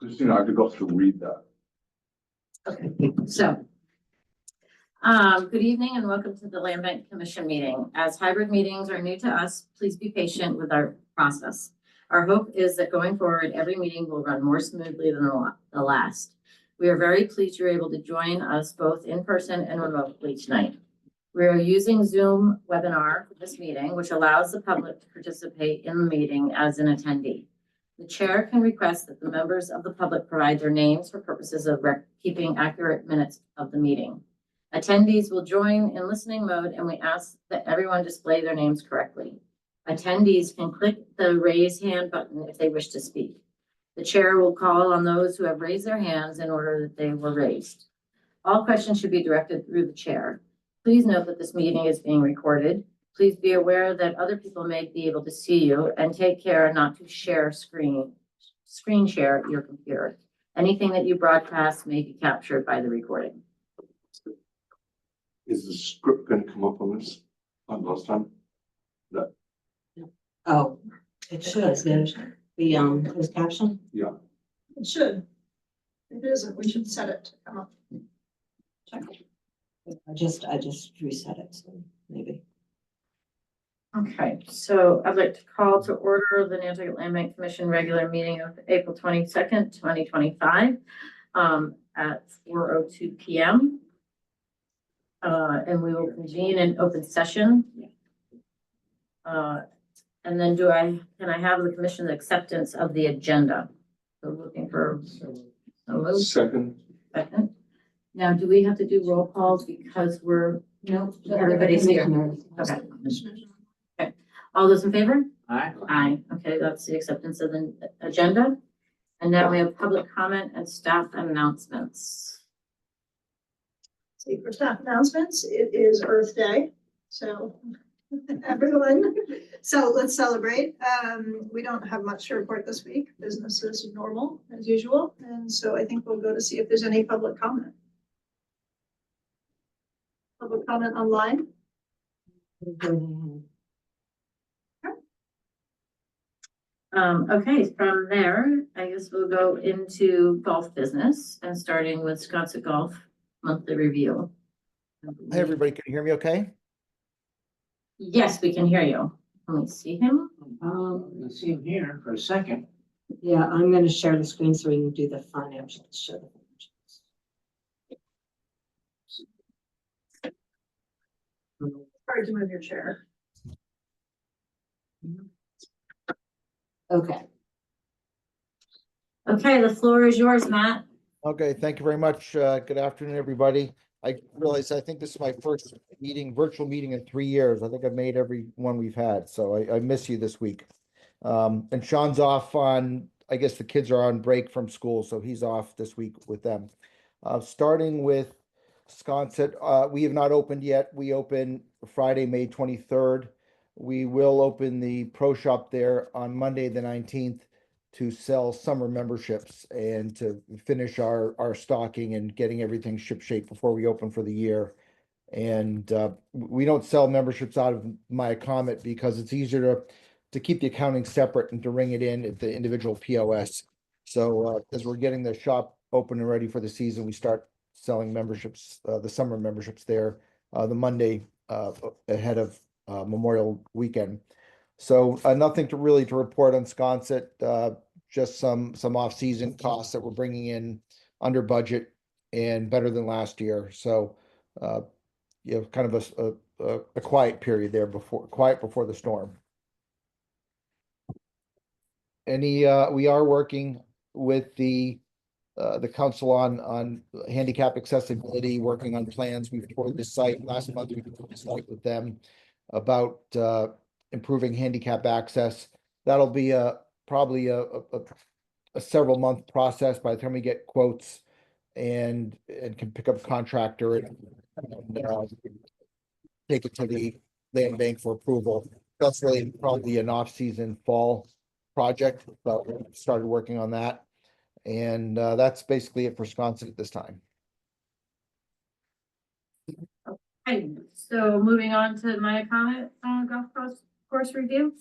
Christina, I could go to read that. Okay, so. Good evening and welcome to the Land Bank Commission meeting. As hybrid meetings are new to us, please be patient with our process. Our hope is that going forward, every meeting will run more smoothly than the last. We are very pleased you're able to join us both in person and remotely tonight. We are using Zoom webinar for this meeting, which allows the public to participate in the meeting as an attendee. The chair can request that the members of the public provide their names for purposes of keeping accurate minutes of the meeting. Attendees will join in listening mode, and we ask that everyone display their names correctly. Attendees can click the raise hand button if they wish to speak. The chair will call on those who have raised their hands in order that they were raised. All questions should be directed through the chair. Please note that this meeting is being recorded. Please be aware that other people may be able to see you, and take care not to share screen share your computer. Anything that you broadcast may be captured by the recording. Is the script going to come up on this like last time? That, Oh, it should, the closed caption. yeah. It should. If it isn't, we should set it to come up. I just reset it, so maybe. Okay, so I'd like to call to order the Nantucket Land Bank Commission regular meeting of April 22nd, 2025 at 4:02 p.m. And we will convene an open session. And then can I have the commission's acceptance of the agenda? So looking for a move. Second. Now, do we have to do roll calls because everybody's here? Okay. Okay. All those in favor? Aye. Aye. Okay, that's the acceptance of the agenda. And now we have public comment and staff announcements. See, for staff announcements, it is Earth Day, so everyone, so let's celebrate. We don't have much to report this week. Business is normal as usual, and so I think we'll go to see if there's any public comment. Public comment online. Okay, from there, I guess we'll go into golf business and starting with Sconset Golf monthly review. Hey, everybody, can you hear me okay? Yes, we can hear you. Can we see him? Let's see him here for a second. Yeah, I'm gonna share the screen so we can do the financials. Show the financials. Hard to move your chair. Okay. Okay, the floor is yours, Matt. Okay, thank you very much. Good afternoon, everybody. I realize I think this is my first virtual meeting in 3 years. I think I've made every one we've had, so I miss you this week. And Sean's off on, I guess the kids are on break from school, so he's off this week with them. Starting with Sconset, we have not opened yet. We open Friday, May 23rd. We will open the pro shop there on Monday, the 19th, to sell summer memberships and to finish our stocking and getting everything shipshape before we open for the year. And we don't sell memberships out of Maya Comet because it's easier to keep the accounting separate and to ring it in at the individual POS. So as we're getting the shop open and ready for the season, we start selling memberships, the summer memberships there, the Monday ahead of Memorial Weekend. So nothing to report on Sconset, just some off-season costs that we're bringing in under budget and better than last year. So kind of a quiet period there before the storm. We are working with the council on handicap accessibility, working on plans. We've toured this site last month. We toured this site with them about improving handicap access. That'll be probably a several month process by the time we get quotes and can pick up a contractor and take it to the land bank for approval. That's really probably an off-season fall project, but we started working on that. And that's basically it for Sconset at this time. Okay, so moving on to Maya Comet golf course review.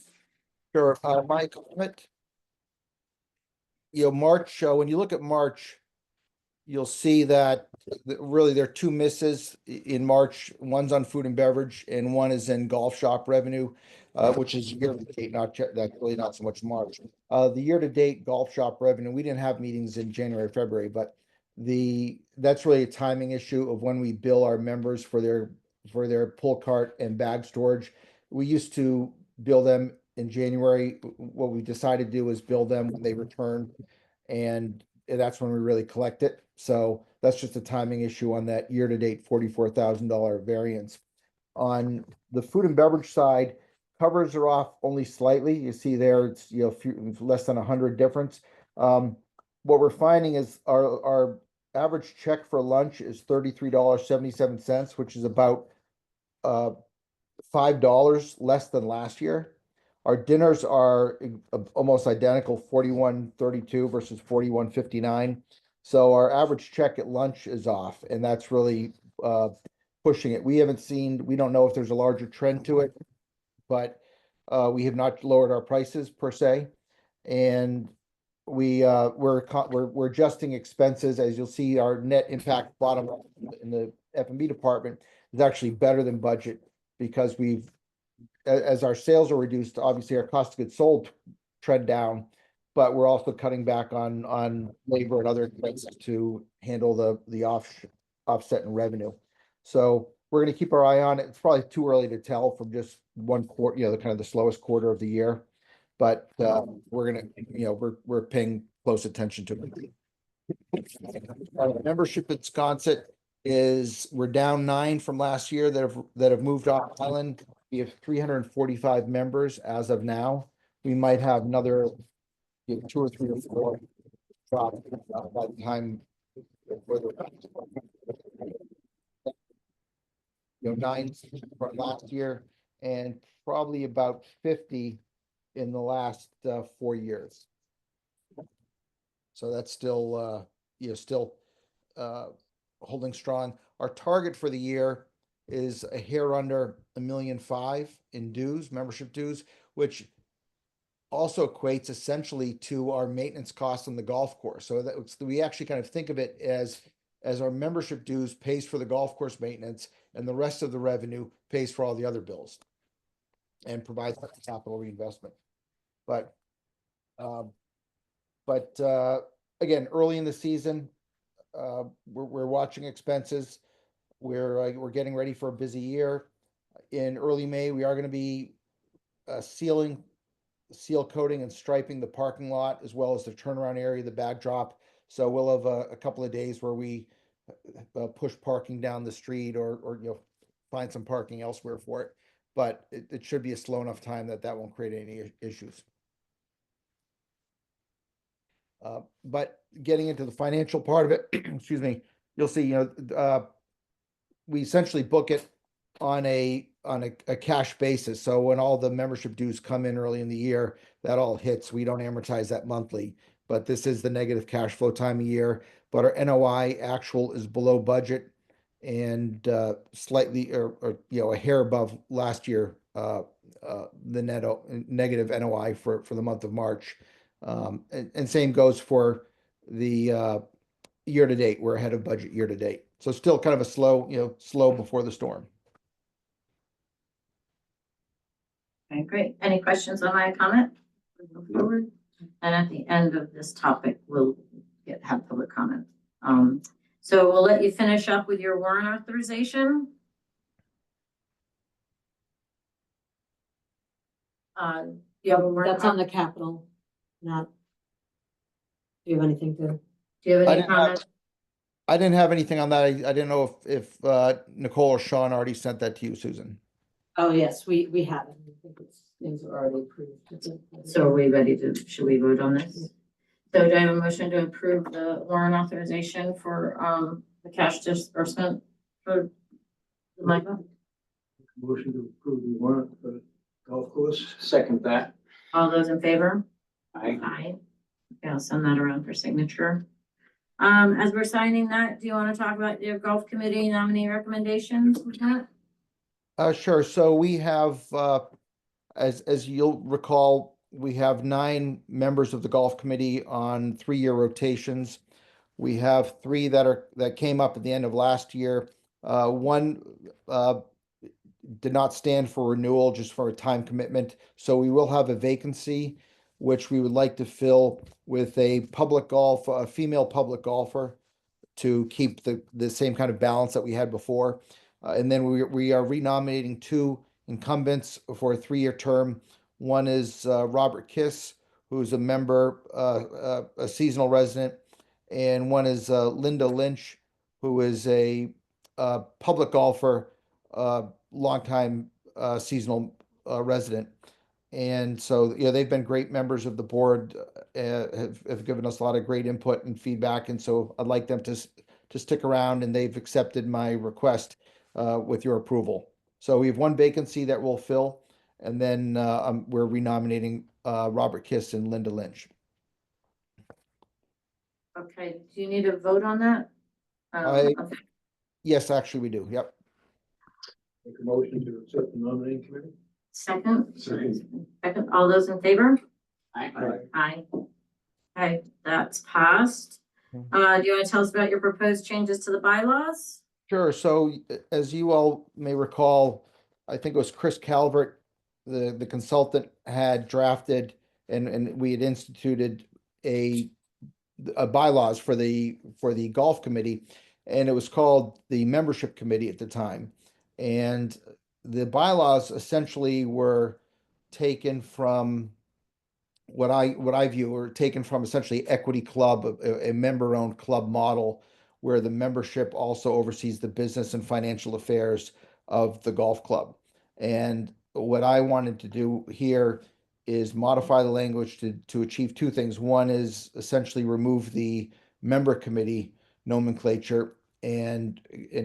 Sure, my comment. March, when you look at March, you'll see that really there are two misses in March. One's on food and beverage and one is in golf shop revenue, which is year to date, that's really not so much March. The year to date golf shop revenue, we didn't have meetings in January, February, but that's really a timing issue of when we bill our members for their pull cart and bag storage. We used to bill them in January. What we decided to do is bill them when they return, and that's when we really collect it. So that's just a timing issue on that year-to-date $44,000 variance. On the food and beverage side, covers are off only slightly. You see there, it's less than 100 difference. What we're finding is our average check for lunch is $33.77, which is about $5 less than last year. Our dinners are almost identical, $41.32 versus $41.59. So our average check at lunch is off, and that's really pushing it. We don't know if there's a larger trend to it, but we have not lowered our prices per se. And we're adjusting expenses. As you'll see, our net impact bottom in the F&B department is actually better than budget, because as our sales are reduced, obviously our cost of goods sold trend down, but we're also cutting back on labor and other expenses to handle the offset in revenue. So we're going to keep our eye on it. It's probably too early to tell from just one quarter, the kind of the slowest quarter of the year, but we're paying close attention to it. Our membership at Sconset we're down 9 from last year that have moved off island. We have 345 members as of now. We might have another 2 or 3 or 4 drop by the time. 9 from last year, and probably about 50 in the last 4 years. So that's still holding strong. Our target for the year is a hair under $1.5 million in dues, membership dues, which also equates essentially to our maintenance costs on the golf course. So we actually kind of think of it as our membership dues pays for the golf course maintenance, and the rest of the revenue pays for all the other bills and provides capital reinvestment. But again, early in the season, we're watching expenses. We're getting ready for a busy year. In early May, we are going to be seal coating and striping the parking lot, as well as the turnaround area, the bag drop. So we'll have a couple of days where we push parking down the street or find some parking elsewhere for it. But it should be a slow enough time that won't create any issues. But getting into the financial part of it, excuse me, you'll see, we essentially book it on a cash basis. So when all the membership dues come in early in the year, that all hits. We don't amortize that monthly, but this is the negative cash flow time of year. But our NOI actual is below budget and slightly or a hair above last year, the negative NOI for the month of March. And same goes for the year to date. We're ahead of budget year to date. So still kind of a slow before the storm. Okay, great. Any questions on my comment? We'll go forward. And at the end of this topic, we'll have public comment. So we'll let you finish up with your warrant authorization. You have a warrant? That's on the capital, not. Do you have anything to? Do you have any comments? I didn't have anything on that. I didn't know if Nicole or Sean already sent that to you, Susan. Oh, yes, we have it. I think things are already approved. So are we ready should we vote on this? So do I have a motion to approve the warrant authorization for the cash disbursement for Michael? Motion to approve the warrant for the golf course. Second that. All those in favor? Aye. Aye. Okay, I'll send that around for signature. As we're signing that, do you want to talk about your golf committee nominee recommendations with that? Sure. So we have, as you'll recall, we have 9 members of the golf committee on 3-year rotations. We have 3 that came up at the end of last year. One did not stand for renewal just for a time commitment. So we will have a vacancy, which we would like to fill with a female public golfer to keep the same kind of balance that we had before. And then we are renominating 2 incumbents for a 3-year term. One is Robert Kiss, who's a member, a seasonal resident, and one is Linda Lynch, who is a public golfer, longtime seasonal resident. And so, they've been great members of the board, have given us a lot of great input and feedback. And so I'd like them to stick around, and they've accepted my request with your approval. So we have 1 vacancy that we'll fill, and then we're renominating Robert Kiss and Linda Lynch. Okay, do you need a vote on that? I- Okay. Yes, actually we do. Yep. Make a motion to accept the nominating committee. Second? Second. Second, all those in favor? Aye. Aye. Okay, that's passed. Mhm. Do you want to tell us about your proposed changes to the bylaws? Sure. So as you all may recall, I think it was Chris Calvert, the consultant, had drafted and we had instituted a bylaws for the golf committee, and it was called the membership committee at the time. And the bylaws essentially were taken from what I view were taken from essentially Equity Club, a member-owned club model, where the membership also oversees the business and financial affairs of the golf club. And what I wanted to do here is modify the language to achieve 2 things. One is essentially remove the member committee nomenclature and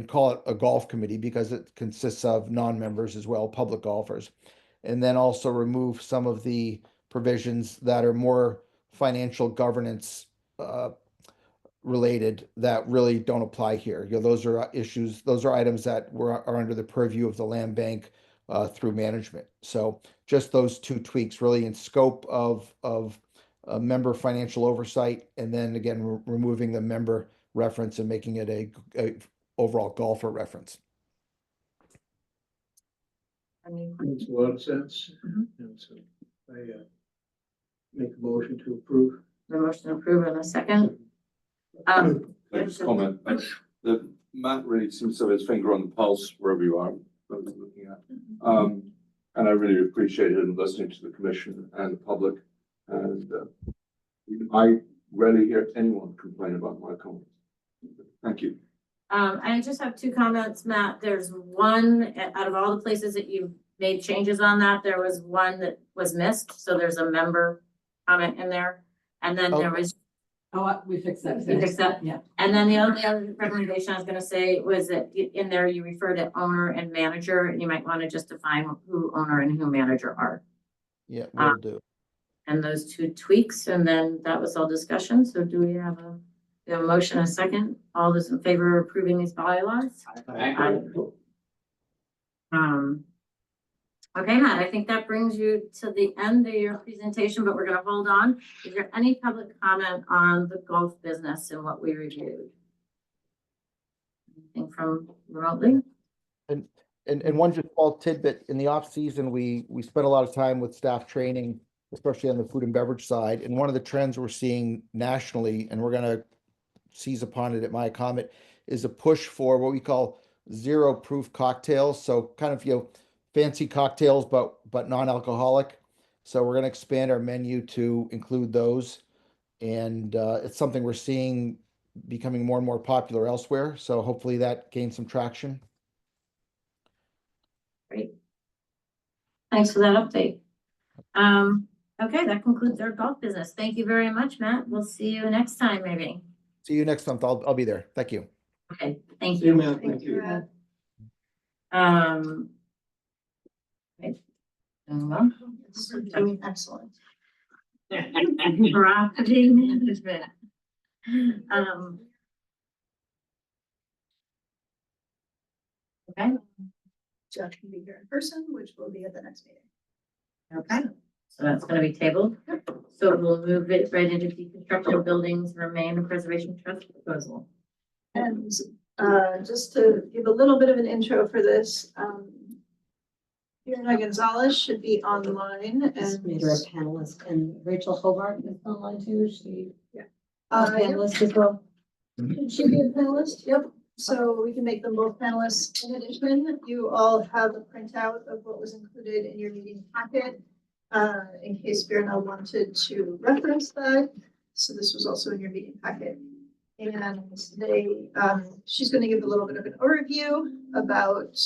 call it a golf committee, because it consists of non-members as well, public golfers. And then also remove some of the provisions that are more financial governance related that really don't apply here. Those are issues, those are items that are under the purview of the land bank through management. So just those 2 tweaks really in scope of member financial oversight, and then again removing the member reference and making it a overall golfer reference. I mean, Makes a lot of sense. Mhm. And so I make a motion to approve. the motion to approve in a second. Can I just comment? That Matt really seems to have his finger on the pulse wherever you are, what we're looking at. And I really appreciate him listening to the commission and the public. And I rarely hear anyone complain about my comments. Thank you. I just have 2 comments, Matt. There's one, out of all the places that you've made changes on that, there was one that was missed, so there's a member comment in there. And then there was, Oh, we fixed that. you fixed that? Yeah. And then the other recommendation I was gonna say was that in there, you refer to owner and manager, and you might want to just define who owner and who manager are. Yeah, will do. And those 2 tweaks, and then that was all discussion. So do we have a motion and a second? All those in favor of approving these bylaws? Aye. Okay, Matt, I think that brings you to the end of your presentation, but we're gonna hold on. Is there any public comment on the golf business and what we reviewed? Anything from remotely? And one just small tidbit, in the off season, we spent a lot of time with staff training, especially on the food and beverage side. And one of the trends we're seeing nationally, and we're gonna seize upon it at My Comet, is a push for what we call 0 proof cocktails. So kind of, fancy cocktails, but non-alcoholic. So we're gonna expand our menu to include those. And it's something we're seeing becoming more and more popular elsewhere. So hopefully that gains some traction. Great. Thanks for that update. Okay, that concludes our golf business. Thank you very much, Matt. We'll see you next time, maybe. See you next month. I'll be there. Thank you. Okay, thank See you, you. man. Thank you. Matt. Okay. Well, Excellent. property management. Okay, Jeff can be here in person, which will be at the next meeting. okay. So that's gonna be tabled. So we'll move it right into deconstruction of buildings, remain and preservation trust proposal. And just to give a little bit of an intro for this, Fiona Gonzalez should be online Just and. made her a panelist, and Rachel Hobart is online too, she. Yeah. A panelist as well. Should she be a panelist? Yep. So we can make them both panelists. In addition, you all have a printout of what was included in your meeting packet. In case Fiona wanted to reference that. So this was also in your meeting packet. And she's going to give a little bit of an overview about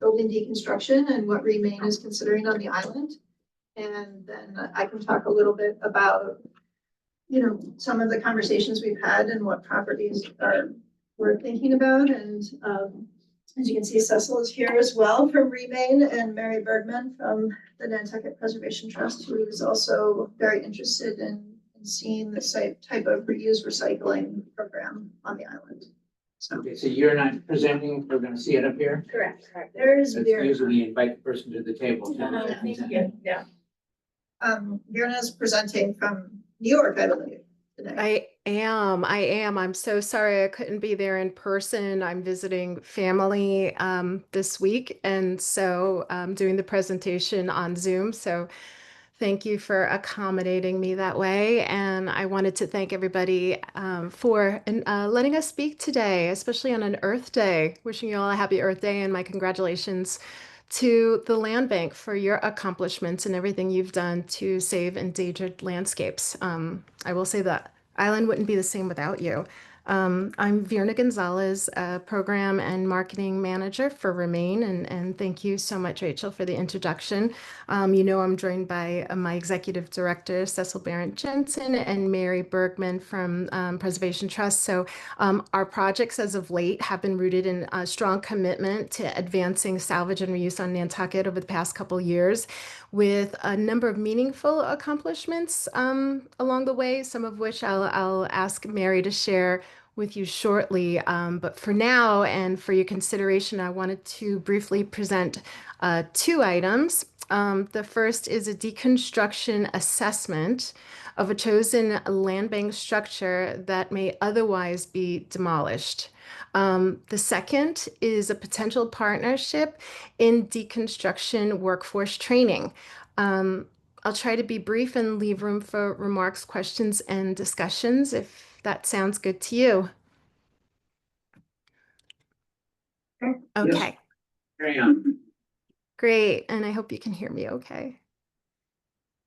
building deconstruction and what Remain is considering on the island. And then I can talk a little bit about, some of the conversations we've had and what properties we're thinking about. And as you can see, Cecil is here as well from Remain, and Mary Bergman from the Nantucket Preservation Trust, who is also very interested in seeing this type of reuse recycling program on the island. So Okay, so you're not presenting, we're gonna see it up here? Correct. there's That's Virna. usually invite the person to the table. Yeah. Virna is presenting from New York, I believe, today. I am. I'm so sorry I couldn't be there in person. I'm visiting family this week, and so I'm doing the presentation on Zoom. So thank you for accommodating me that way. And I wanted to thank everybody for letting us speak today, especially on an Earth Day. Wishing you all a happy Earth Day, and my congratulations to the Land Bank for your accomplishments and everything you've done to save endangered landscapes. I will say that island wouldn't be the same without you. I'm Virna Gonzalez, Program and Marketing Manager for Remain, and thank you so much, Rachel, for the introduction. I'm joined by my Executive Director, Cecil Barrett Jensen, and Mary Bergman from Preservation Trust. So our projects as of late have been rooted in a strong commitment to advancing salvage and reuse on Nantucket over the past couple years, with a number of meaningful accomplishments along the way, some of which I'll ask Mary to share with you shortly. But for now, and for your consideration, I wanted to briefly present two items. The first is a deconstruction assessment of a chosen land bank structure that may otherwise be demolished. The second is a potential partnership in deconstruction workforce training. I'll try to be brief and leave room for remarks, questions, and discussions if that sounds good to you. Okay, Carry on. great. And I hope you can hear me okay.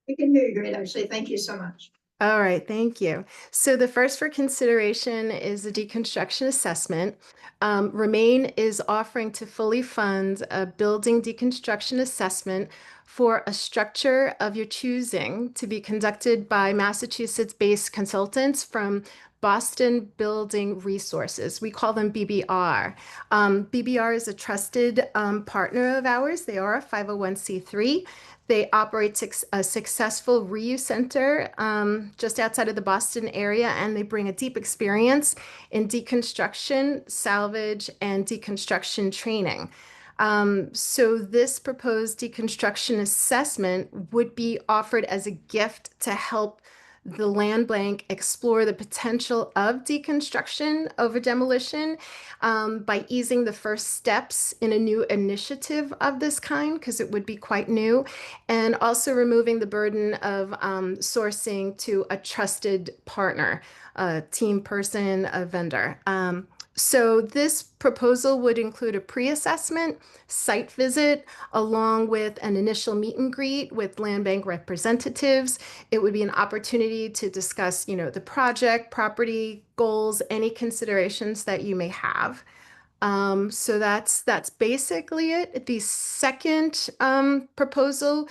We can hear you great, actually. Thank you so much. All right, thank you. So the first for consideration is the deconstruction assessment. Remain is offering to fully fund a building deconstruction assessment for a structure of your choosing to be conducted by Massachusetts-based consultants from Boston Building Resources. We call them BBR. BBR is a trusted partner of ours. They are a 501c3. They operate a successful reuse center just outside of the Boston area, and they bring a deep experience in deconstruction, salvage, and deconstruction training. So this proposed deconstruction assessment would be offered as a gift to help the land bank explore the potential of deconstruction over demolition by easing the first steps in a new initiative of this kind, because it would be quite new, and also removing the burden of sourcing to a trusted partner, a team person, a vendor. So this proposal would include a pre-assessment, site visit, along with an initial meet and greet with land bank representatives. It would be an opportunity to discuss, the project, property, goals, any considerations that you may have. So that's basically it. The second proposal,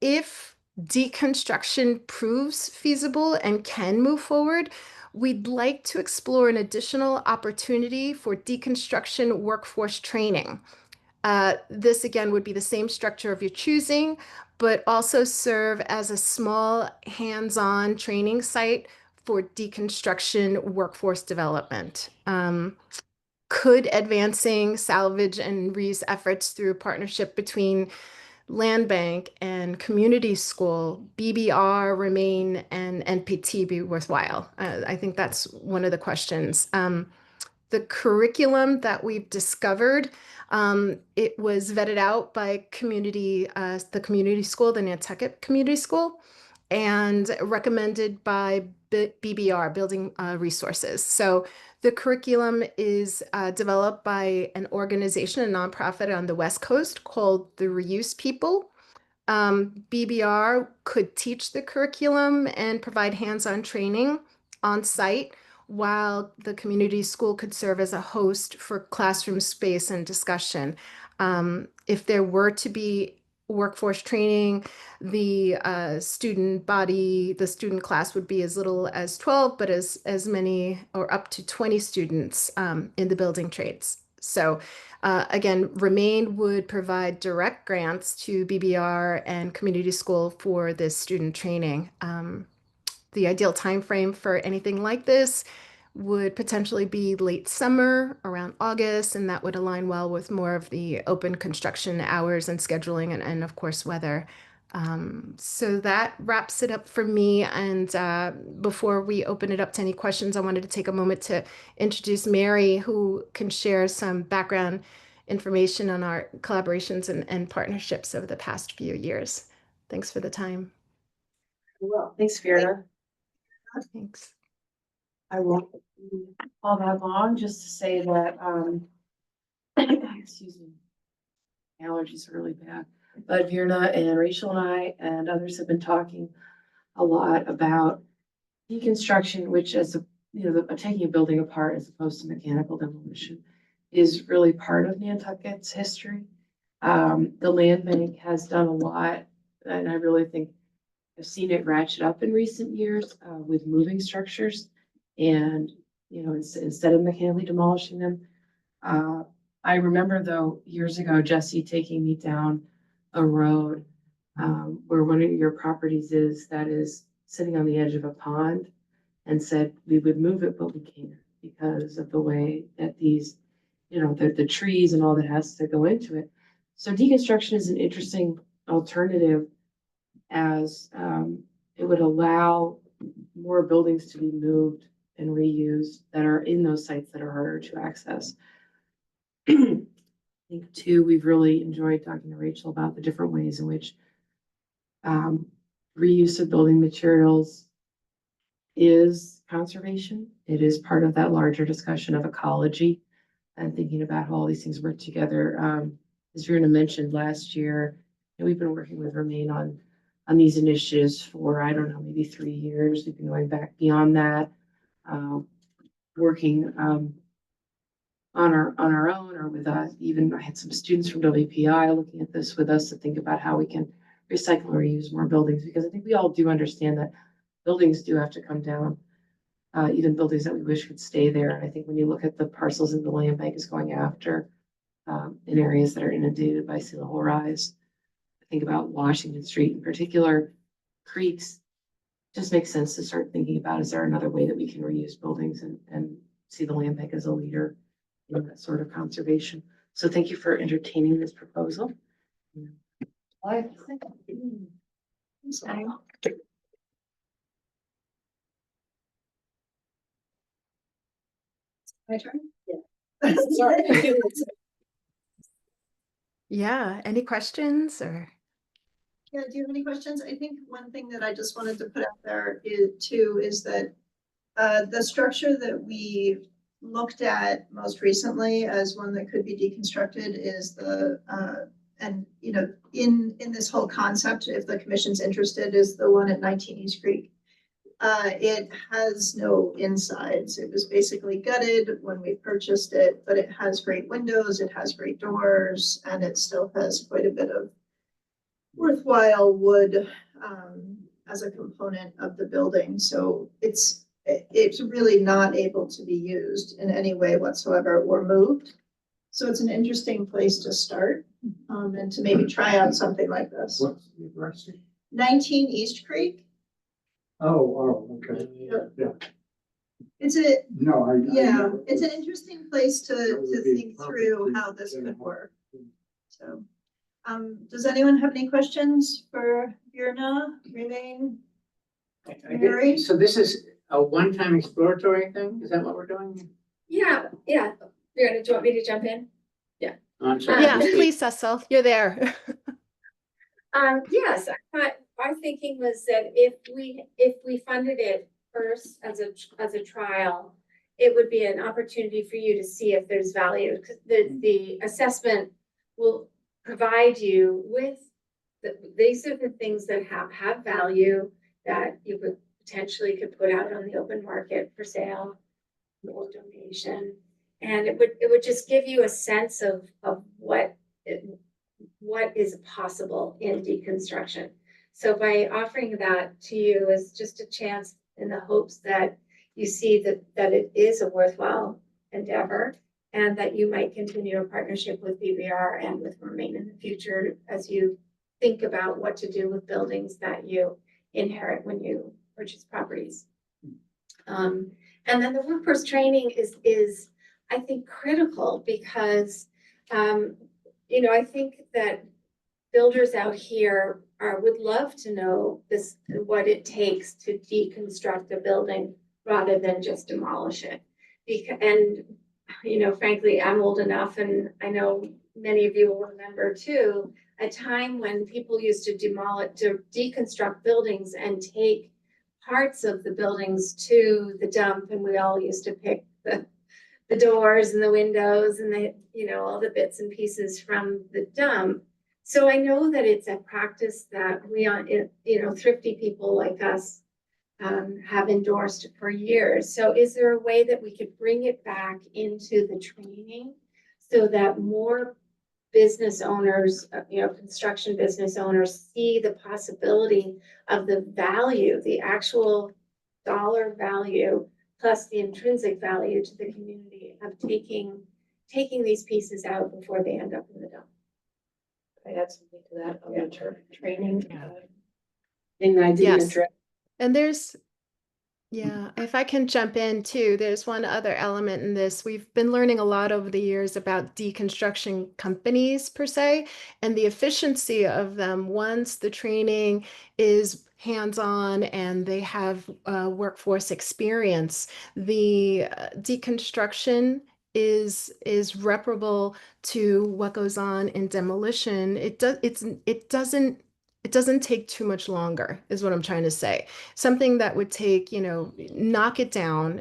if deconstruction proves feasible and can move forward, we'd like to explore an additional opportunity for deconstruction workforce training. This again would be the same structure of your choosing, but also serve as a small hands-on training site for deconstruction workforce development. Could advancing salvage and reuse efforts through partnership between land bank and community school, BBR remain and NPT be worthwhile? I think that's one of the questions. The curriculum that we've discovered, it was vetted out by the community school, the Nantucket Community School, and recommended by BBR, Building Resources. So the curriculum is developed by an organization, a nonprofit on the West Coast called the Reuse People. BBR could teach the curriculum and provide hands-on training on site, while the community school could serve as a host for classroom space and discussion. If there were to be workforce training, the student class would be as little as 12, but as many or up to 20 students in the building trades. So again, Remain would provide direct grants to BBR and community school for this student training. The ideal timeframe for anything like this would potentially be late summer, around August, and that would align well with more of the open construction hours and scheduling and of course, weather. So that wraps it up for me. And before we open it up to any questions, I wanted to take a moment to introduce Mary, who can share some background information on our collaborations and partnerships over the past few years. Thanks for the time. Well, thanks, Fiona. Thanks. I won't be all that long, just to say that, excuse me, allergies are really bad. But Virna and Rachel and I and others have been talking a lot about deconstruction, which as a, taking a building apart as opposed to mechanical demolition is really part of Nantucket's history. The land bank has done a lot, and I really think I've seen it ratchet up in recent years with moving structures. And, instead of mechanically demolishing them, I remember though, years ago, Jesse taking me down a road where one of your properties that is sitting on the edge of a pond, and said we would move it, but we can't because of the way that these, the trees and all that has to go into it. So deconstruction is an interesting alternative, as it would allow more buildings to be moved and reused that are in those sites that are harder to access. I think too, we've really enjoyed talking to Rachel about the different ways in which reuse of building materials is conservation. It is part of that larger discussion of ecology and thinking about how all these things work together. As Virna mentioned last year, we've been working with Remain on these initiatives for, I don't know, maybe 3 years. We've been going back beyond that, working on our own or with us. Even I had some students from WPI looking at this with us to think about how we can recycle or reuse more buildings, because I think we all do understand that buildings do have to come down, even buildings that we wish could stay there. And I think when you look at the parcels that the land bank is going after in areas that are inundated by sea level rise, think about Washington Street in particular, creeks, just makes sense to start thinking about, is there another way that we can reuse buildings and see the land bank as a leader in that sort of conservation. So thank you for entertaining this proposal. My turn? Yeah. Sorry. Yeah, any questions or? Yeah, do you have any questions? I think one thing that I just wanted to put out there is that the structure that we looked at most recently as one that could be deconstructed is in this whole concept, if the commission's interested, is the one at 19 East Creek. It has no insides. It was basically gutted when we purchased it, but it has great windows, it has great doors, and it still has quite a bit of worthwhile wood as a component of the building. So it's really not able to be used in any way whatsoever or moved. So it's an interesting place to start and to maybe try out something like this. What's the address? 19 East Creek. Oh, okay. Yeah. It's an interesting place to think through how this could work. So Does anyone have any questions for Virna, Remain? Mary? So this is a one-time exploratory thing? Is that what we're doing? Yeah, yeah. Brianna, do you want me to jump in? I'm sorry. Yeah, please, Cecil, you're there. Yes, I thought, our thinking was that if we funded it first as a trial, it would be an opportunity for you to see if there's value, because the assessment will provide you with these are the things that have value that you could potentially could put out on the open market for sale or donation. And it would just give you a sense of what is possible in deconstruction. So by offering that to you is just a chance in the hopes that you see that it is a worthwhile endeavor and that you might continue a partnership with BBR and with Remain in the future as you think about what to do with buildings that you inherit when you purchase properties. And then the workforce training is I think critical because I think that builders out here would love to know what it takes to deconstruct a building rather than just demolish it. Frankly, I'm old enough, and I know many of you will remember too, a time when people used to deconstruct buildings and take parts of the buildings to the dump, and we all used to pick the doors and the windows and all the bits and pieces from the dump. So I know that it's a practice that we, thrifty people like us have endorsed for years. So is there a way that we could bring it back into the training so that more business owners, construction business owners see the possibility of the value, the actual dollar value, plus the intrinsic value to the community of taking these pieces out before they end up in the dump? I add something to that on the training thing that I didn't Yes. address. And if I can jump in too, there's one other element in this. We've been learning a lot over the years about deconstruction companies per se, and the efficiency of them once the training is hands-on and they have workforce experience. The deconstruction is reparable to what goes on in demolition. It doesn't take too much longer, is what I'm trying to say. Something that would take, knock it down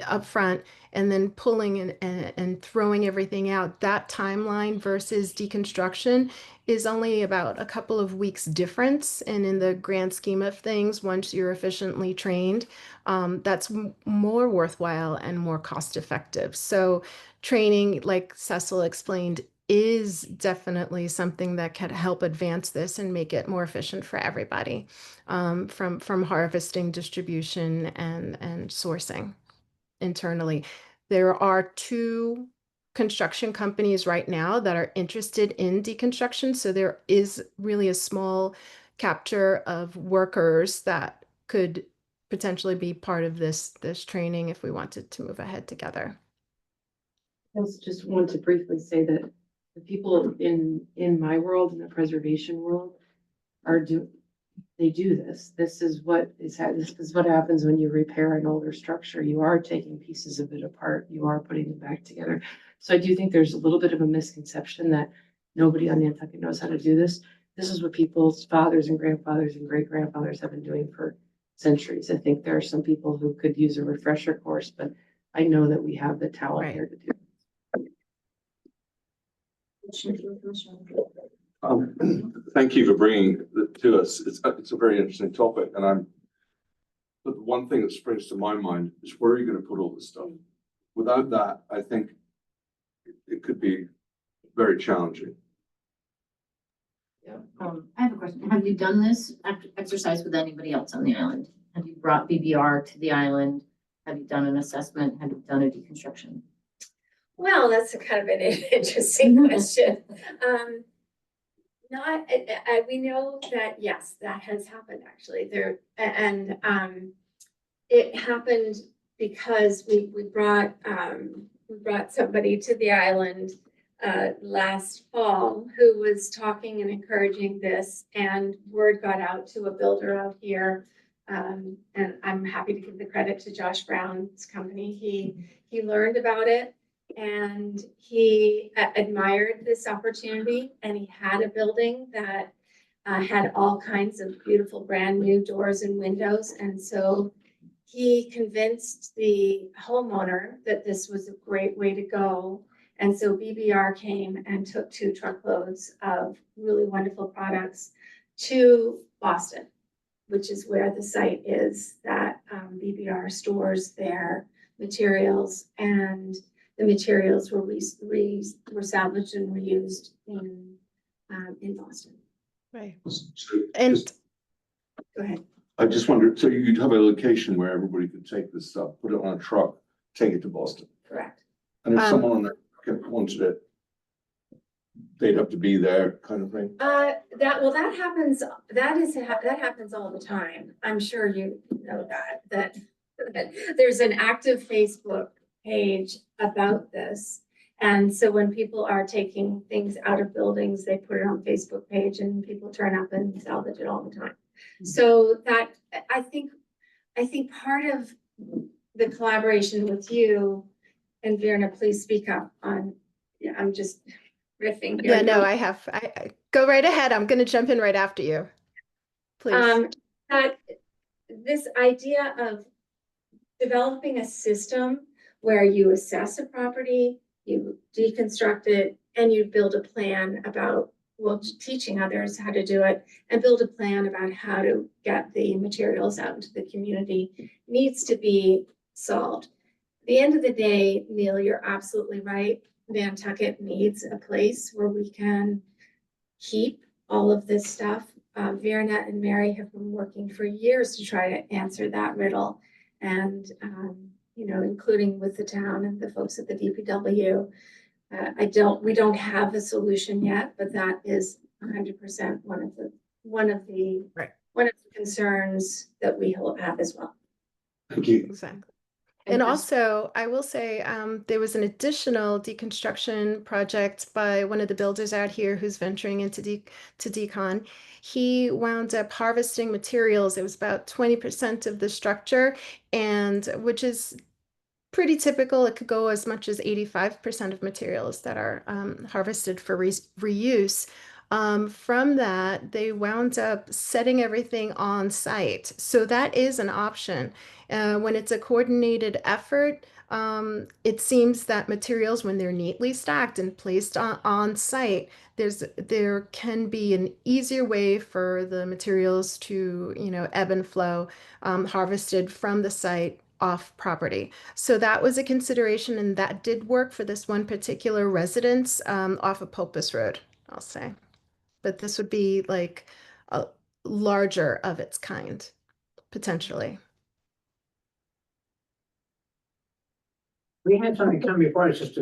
up front and then pulling and throwing everything out. That timeline versus deconstruction is only about a couple of weeks difference. And in the grand scheme of things, once you're efficiently trained, that's more worthwhile and more cost effective. So training, like Cecil explained, is definitely something that can help advance this and make it more efficient for everybody, from harvesting, distribution, and sourcing internally. There are 2 construction companies right now that are interested in deconstruction, so there is really a small capture of workers that could potentially be part of this training if we wanted to move ahead together. I also just want to briefly say that the people in my world, in the preservation world, they do this. This is what happens when you repair an older structure. You are taking pieces of it apart. You are putting them back together. So I do think there's a little bit of a misconception that nobody on Nantucket knows how to do this. This is what people's fathers and grandfathers and great grandfathers have been doing for centuries. I think there are some people who could use a refresher course, but I know that we have the talent here to do it. Thank you for bringing it to us. It's a very interesting topic, but the one thing that springs to my mind is where are you going to put all this stuff? Without that, I think it could be very challenging. I have a question. Have you done this exercise with anybody else on the island? Have you brought BBR to the island? Have you done an assessment? Have you done a deconstruction? Well, that's a kind of an interesting question. We know that, yes, that has happened actually there. And it happened because we brought somebody to the island last fall who was talking and encouraging this, and word got out to a builder out here. And I'm happy to give the credit to Josh Brown's company. He learned about it and he admired this opportunity, and he had a building that had all kinds of beautiful brand new doors and windows. And so he convinced the homeowner that this was a great way to go. And so BBR came and took 2 truckloads of really wonderful products to Boston, which is where the site is that BBR stores their materials, and the materials were salvaged and reused in Boston. Right. So And just- Go ahead. I just wondered, so you'd have a location where everybody could take this stuff, put it on a truck, take it to Boston? Correct. And if Um, someone on there wanted it, they'd have to be there kind of thing? That happens, that happens all the time. I'm sure you know that there's an active Facebook page about this. And so when people are taking things out of buildings, they put it on Facebook page and people turn up and salvage it all the time. So that, I think part of the collaboration with you, and Virna, please speak up on, yeah, I'm just riffing here. yeah, no, I go right ahead. I'm going to jump in right after you. Please. That this idea of developing a system where you assess a property, you deconstruct it, and you build a plan about, well, teaching others how to do it, and build a plan about how to get the materials out into the community needs to be solved. At the end of the day, Neil, you're absolutely right. Nantucket needs a place where we can keep all of this stuff. Virna and Mary have been working for years to try to answer that riddle, and including with the town and the folks at the DPW. We don't have a solution yet, but that is 100% one of the concerns that we have as well. Thank you. Exactly. And also, I will say, there was an additional deconstruction project by one of the builders out here who's venturing into decon. He wound up harvesting materials. It was about 20% of the structure, and which is pretty typical. It could go as much as 85% of materials that are harvested for reuse. From that, they wound up setting everything on site. So that is an option. When it's a coordinated effort, it seems that materials, when they're neatly stacked and placed on site, there can be an easier way for the materials to, ebb and flow, harvested from the site off property. So that was a consideration, and that did work for this one particular residence off of Pulpus Road, I'll say. But this would be like a larger of its kind, potentially. We had something come before us just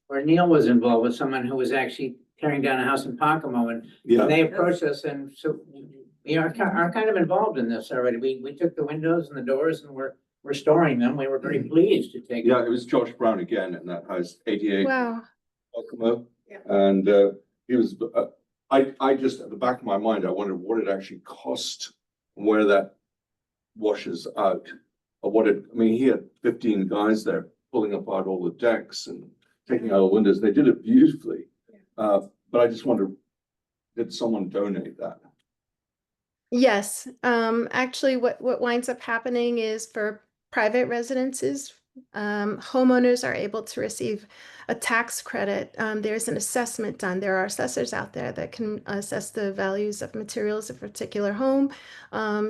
where Neil was involved with someone who was actually tearing down a house in Pocomo, and Yeah, they approached us, and so we are kind of involved in this already. We took the windows and the doors and we're storing them. We were very pleased to take. yeah, it was Josh Brown again in that house, 88 Wow. Kokomo. Yeah. And he was, I just, at the back of my mind, I wondered what it actually cost and where that washes out. Or he had 15 guys there pulling apart all the decks and taking out the windows. They did it beautifully. But I just wondered, did someone donate that? Yes. Actually, what winds up happening is for private residences, homeowners are able to receive a tax credit. There's an assessment done. There are assessors out there that can assess the values of materials of a particular home,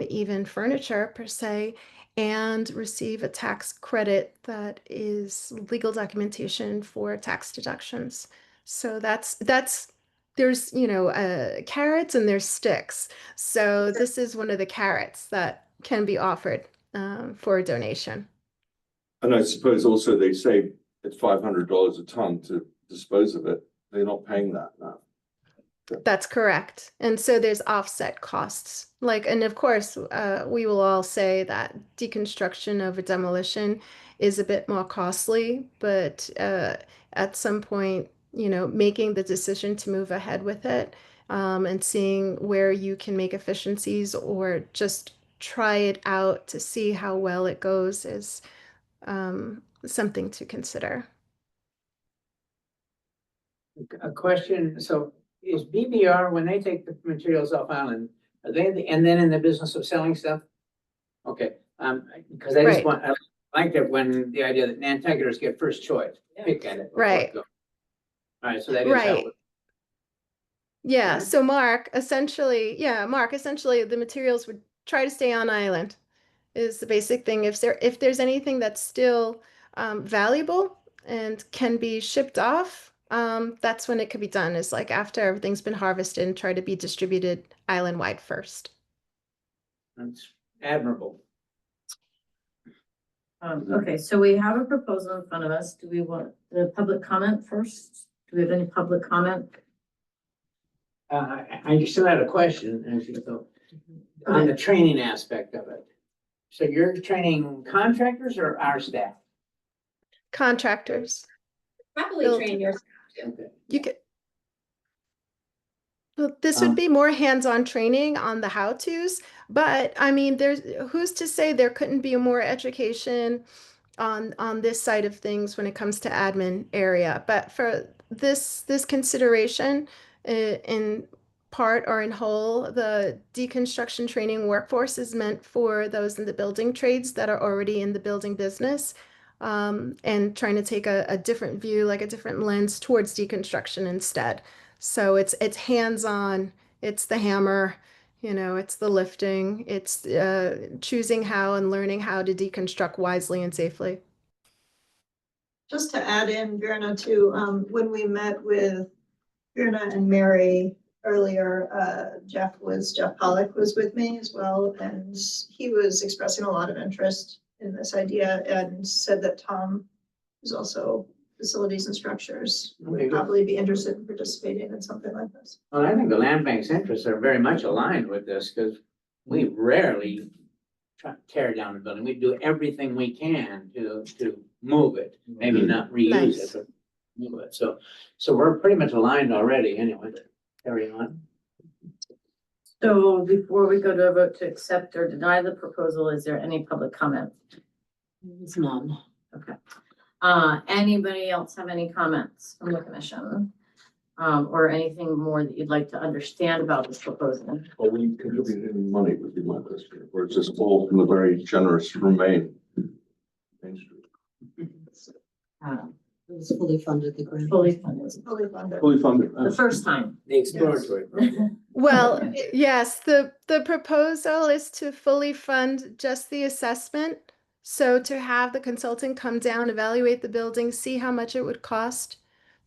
even furniture per se, and receive a tax credit that is legal documentation for tax deductions. So there's, carrots and there's sticks. So this is one of the carrots that can be offered for a donation. And I suppose also they say it's $500 a ton to dispose of it. They're not paying that now. That's correct. And so there's offset costs. And of course, we will all say that deconstruction of a demolition is a bit more costly, but at some point, making the decision to move ahead with it, and seeing where you can make efficiencies or just try it out to see how well it goes is something to consider. A question, so is BBR, when they take the materials off island, are they, and then in the business of selling stuff? Okay, because I just Right. I like that when the idea that Nantucketers get first choice, pick at it. before it Right. goes. All right, so that is how. Right. Yeah, Right. so Mark, essentially, the materials would try to stay on island is the basic thing. If there's anything that's still valuable and can be shipped off, that's when it could be done, is like after everything's been harvested and try to be distributed island wide first. That's admirable. Okay, so we have a proposal in front of us. Do we want the public comment first? Do we have any public comment? I still had a question, as you know, on the training aspect of it. So you're training contractors or our staff? Contractors. Probably Build- train your staff too. Okay. You could. Well, this would be more hands-on training on the how-tos, but I mean, who's to say there couldn't be more education on this side of things when it comes to admin area. But for this consideration, in part or in whole, the deconstruction training workforce is meant for those in the building trades that are already in the building business, and trying to take a different view, like a different lens towards deconstruction instead. So it's hands-on, it's the hammer, it's the lifting, it's choosing how and learning how to deconstruct wisely and safely. Just to add in, Virna, too, when we met with Virna and Mary earlier, Jeff Pollock was with me as well, and he was expressing a lot of interest in this idea and said that Tom is also facilities and structures, would probably be interested in participating in something like this. Well, I think the land bank's interests are very much aligned with this, because we rarely try to tear down the building. We do everything we can to move it, maybe not reuse Nice. it, but move it. So we're pretty much aligned already anyway. Carry on. So before we go to a vote to accept or deny the proposal, is there any public comment? There's none. Okay. Anybody else have any comments from the commission? Or anything more that you'd like to understand about this proposal? Are we contributing any money would be my question, or is this all from the very generous Main Street? It was fully funded, the grant. Fully funded, Fully funded. Fully funded. the first time. The exploratory. Well, yes, the proposal is to fully fund just the assessment. So to have the consultant come down, evaluate the building, see how much it would cost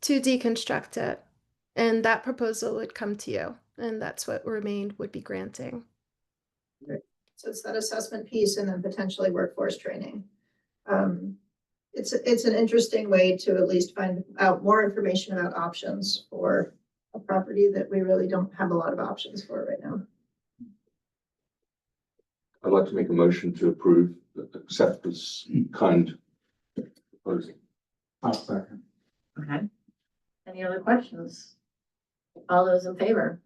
to deconstruct it. And that proposal would come to you, and that's what Remain would be granting. So it's that assessment piece and then potentially workforce training. It's an interesting way to at least find out more information about options for a property that we really don't have a lot of options for right now. I'd like to make a motion to approve, accept this kind proposal. I'll second. Okay. Any other questions? All those in favor?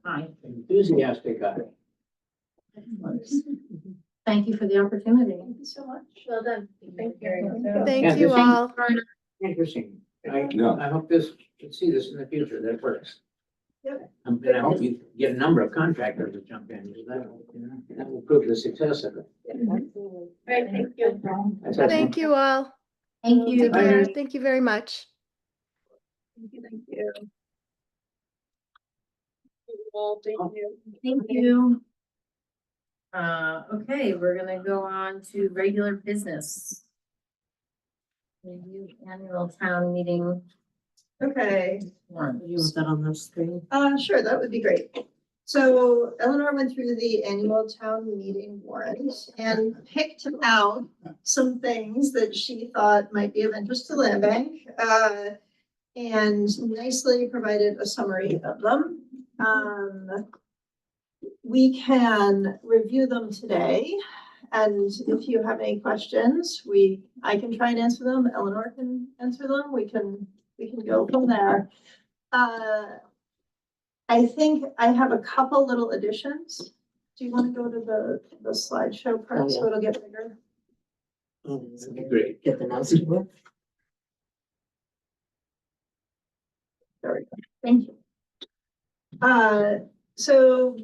Aye. Enthusiastic guy. Thank you for the opportunity. Thank you so much. Well done. Thank you. Yeah, Thank you this- all. Interesting. Yeah. I hope can see this in the future, that it works. Yep. And I hope you get a number of contractors to jump in, because that will prove the success of it. Right, thank you. That's Thank you all. Thank you. Take care. Thank you very much. Thank you, thank you. Thank you. Okay, we're gonna go on to regular business. Review annual town meeting Okay, warrant. You want that on the screen? sure, that would be great. So Eleanor went through the annual town meeting warrant and picked out some things that she thought might be of interest to Land Bank. And nicely provided a summary of them. We can review them today. And if you have any questions, I can try and answer them. Eleanor can answer them. We can we can go from there. I think I have a couple little additions. Do you want to go to the slideshow part, so it'll get bigger? That'd be great. Get the mouse to work. There we go. Thank you. So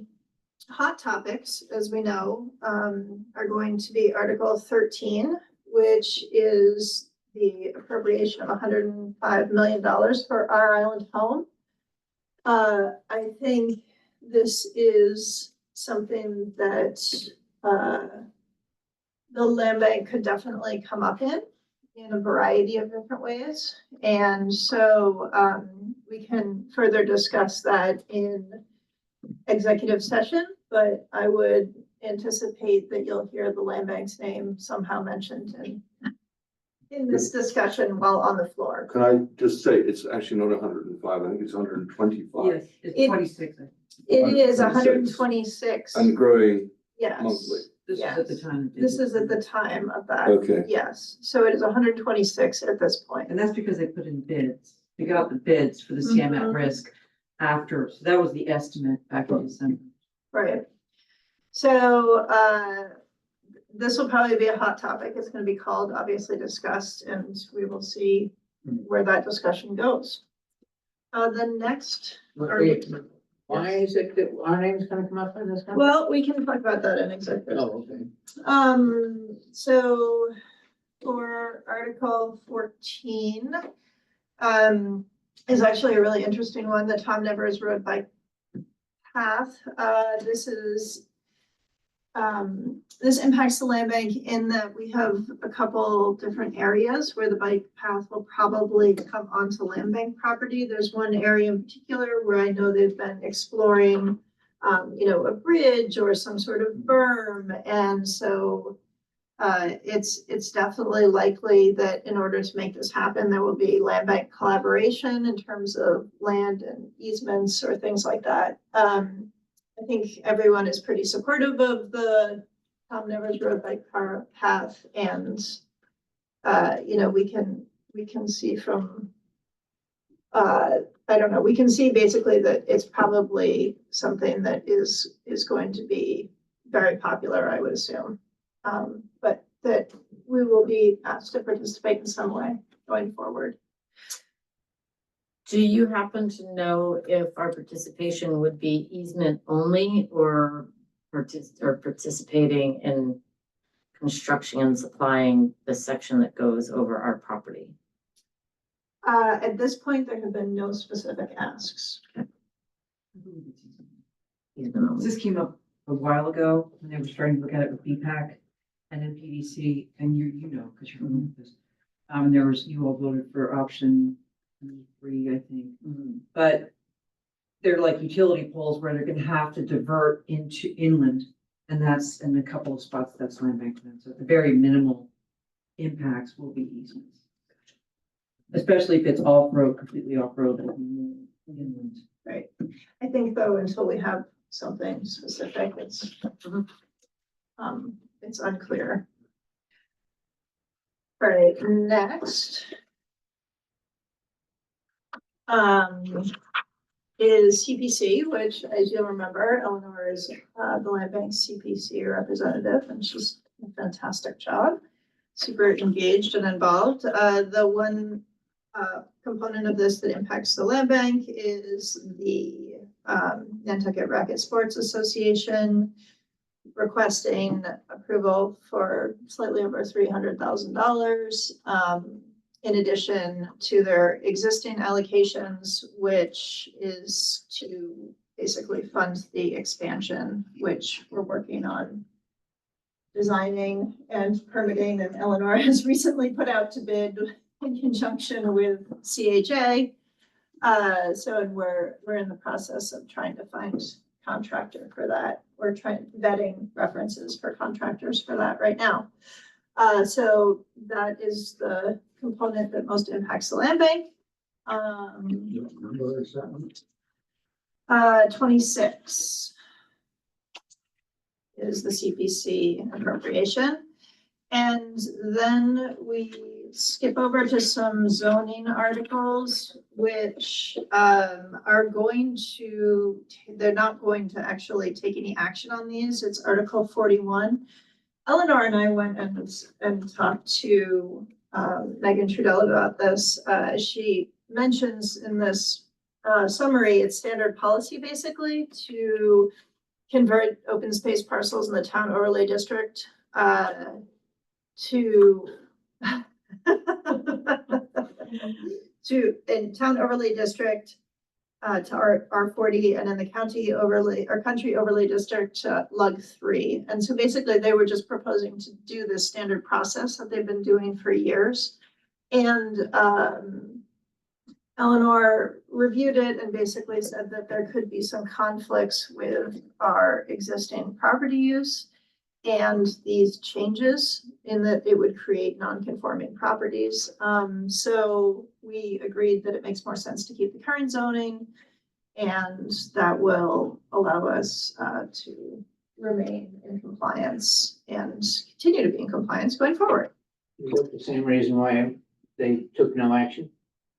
hot topics, as we know, are going to be Article 13, which is the appropriation of $105 million for our island home. I think this is something that the land bank could definitely come up in a variety of different ways. And so we can further discuss that in executive session, but I would anticipate that you'll hear the land bank's name somehow mentioned in this discussion while on the floor. Can I just say, it's actually not 105, I think it's 125. Yes, It- it's 26. It is 126. 126, And growing yes. monthly. This is at the Yes. time. This is at the time of that, Okay. yes. So it is 126 at this point. And that's because they put in bids. They got the bids for the CM at Mhm. risk after, so that was the estimate back in December. Right. So, this will probably be a hot topic. It's gonna be called, obviously discussed, and we will see where that discussion goes. The next. Why is it that our name's gonna come up on this one? Well, we can talk about that in executive. Oh, okay. So for Article 14, is actually a really interesting one, the Tom Nevers Road Bike Path. This impacts the land bank in that we have a couple different areas where the bike path will probably come onto land bank property. There's one area in particular where I know they've been exploring, a bridge or some sort of berm. And so it's definitely likely that in order to make this happen, there will be land bank collaboration in terms of land and easements or things like that. I think everyone is pretty supportive of the Tom Nevers Road Bike Path, and we can see from we can see basically that it's probably something that is going to be very popular, I would assume. But that we will be asked to participate in some way going forward. Do you happen to know if our participation would be easement only or participating in construction and supplying the section that goes over our property? At this point, there have been no specific asks. Easement only. This came up a while ago when they were starting to look at it with BPAC and then PDC, and you know, because you're familiar with this. You all voted for option 3, I think. But they're like utility poles where they're gonna have to divert into inland. And that's in a couple of spots, that's land bank land. So the very minimal impacts will be easements. Especially if it's off-road, completely off-road inland. Right. I think though, until we have something specific, it's unclear. All right, next. Is CPC, which, as you'll remember, Eleanor is the land bank's CPC representative, and she's done a fantastic job. Super engaged and involved. The one component of this that impacts the land bank is the Nantucket Racket Sports Association requesting approval for slightly over $300,000. In addition to their existing allocations, which is to basically fund the expansion, which we're working on designing and permitting, and Eleanor has recently put out to bid in conjunction with CHA. And we're in the process of trying to find contractor for that. We're vetting references for contractors for that right now. So that is the component that most impacts the land bank. 26 is the CPC appropriation. And then we skip over to some zoning articles, which are going to, they're not going to actually take any action on these. It's Article 41. Eleanor and I went and talked to Megan Trudell about this. She mentions in this summary, it's standard policy basically to convert open space parcels in the town overlay district to in town overlay district to R40, and in the county overlay or country overlay district to LUG 3. And so basically they were just proposing to do this standard process that they've been doing for years. And Eleanor reviewed it and basically said that there could be some conflicts with our existing property use and these changes in that it would create non-conforming properties. So we agreed that it makes more sense to keep the current zoning, and that will allow us to remain in compliance and continue to be in compliance going forward. Is that the same reason why they took no action?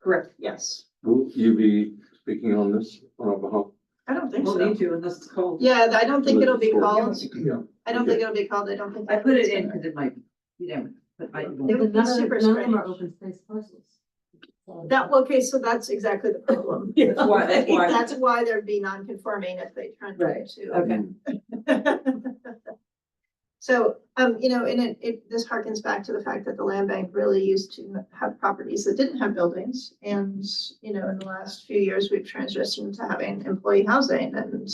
Correct. Yes, Will you be speaking on this on our behalf? I don't think We'll so. need to unless it's cold. Yeah, I don't think it'll be called. Yeah. I don't think it'll be called. I don't think. I put it in because it might, you know, but I. It would be super strange. open space parcels. That, okay, so that's exactly the problem. That's why- that's why. That's why there'd be non-conforming if they turned Right, into. okay. So, you know, and this harkens back to the fact that the land bank really used to have properties that didn't have buildings. And, you know, in the last few years, we've transitioned to having employee housing, and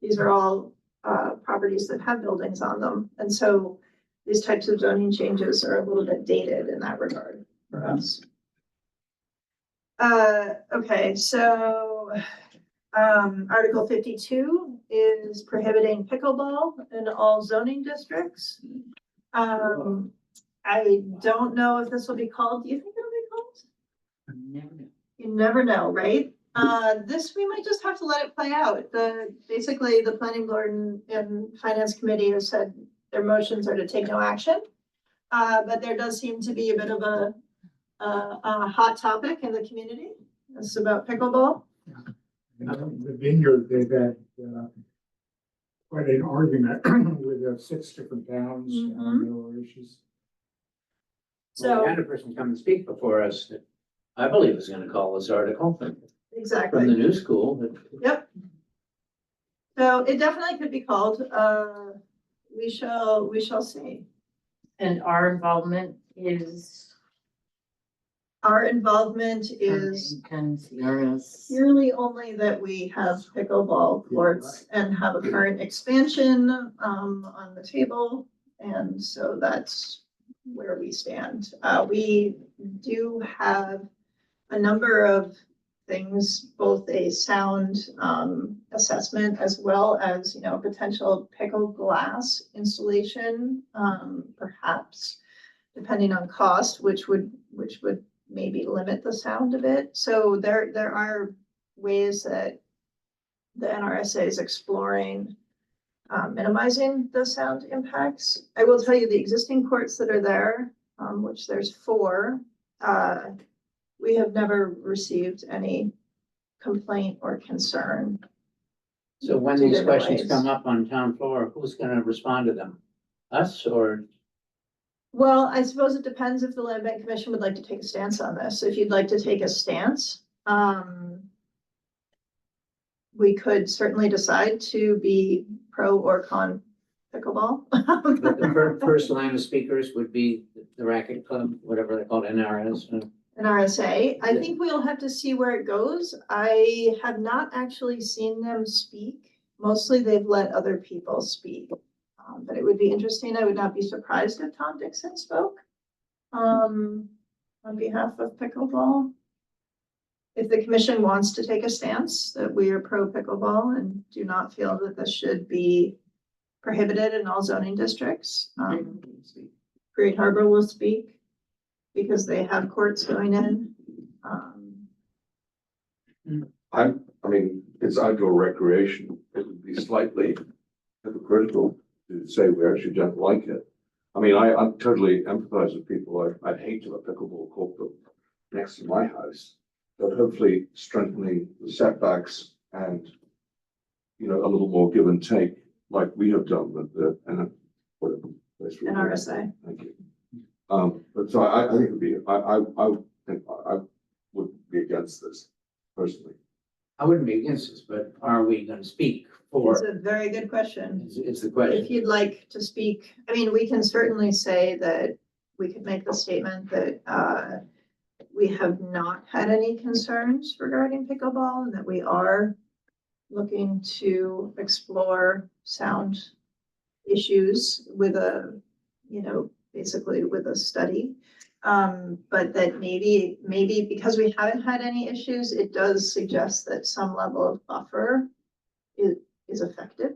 these are all properties that have buildings on them. And so these types of zoning changes are a little bit dated in that regard for us. Okay, so Article 52 is prohibiting pickleball in all zoning districts. I don't know if this will be called. Do you think it'll be called? Never know. You never know, right? This, we might just have to let it play out. Basically, the planning board and finance committee have said their motions are to take no action. But there does seem to be a bit of a hot topic in the community. It's about pickleball. The vineyard, they've had quite an argument with 6 different towns. Mhm. There were issues. Well, we So, had a person come and speak before us that I believe is gonna call this article from the exactly. new school. Yep. So it definitely could be called. We shall see. And our involvement is. Our involvement is purely only that we have pickleball courts and have a current expansion on the table. And so that's where we stand. We do have a number of things, both a sound assessment as well as, you know, potential pickle glass installation, perhaps depending on cost, which would maybe limit the sound a bit. So there are ways that the NRSA is exploring minimizing the sound impacts. I will tell you the existing courts that are there, which there's 4, we have never received any complaint or concern. So when To these the questions noise. come up on town floor, who's gonna respond to them? Us or? Well, I suppose it depends if the Land Bank Commission would like to take a stance on this. If you'd like to take a stance, we could certainly decide to be pro or con pickleball. But the first line of speakers would be the racket club, whatever they call it, NRS. An RSA. I think we'll have to see where it goes. I have not actually seen them speak. Mostly they've let other people speak. But it would be interesting. I would not be surprised if Tom Dixon spoke on behalf of pickleball. If the commission wants to take a stance that we are pro pickleball and do not feel that this should be prohibited in all zoning districts, Great Harbor will speak because they have courts going in. I mean, it's outdoor recreation. It would be slightly hypocritical to say we actually don't like it. I mean, I totally empathize with people. I'd hate to have a pickleball court built next to my house, but hopefully strengthening the setbacks and, you know, a little more give and take like we have done with the, and whatever. NRSA. Thank you. But so I think it'd be, I think I would be against this personally. I wouldn't be against this, but are we gonna speak for, It's a very good question. it's the If question. you'd like to speak, I mean, we can certainly say that we could make the statement that we have not had any concerns regarding pickleball and that we are looking to explore sound issues with a, you know, basically with a study. But that maybe because we haven't had any issues, it does suggest that some level of buffer is effective.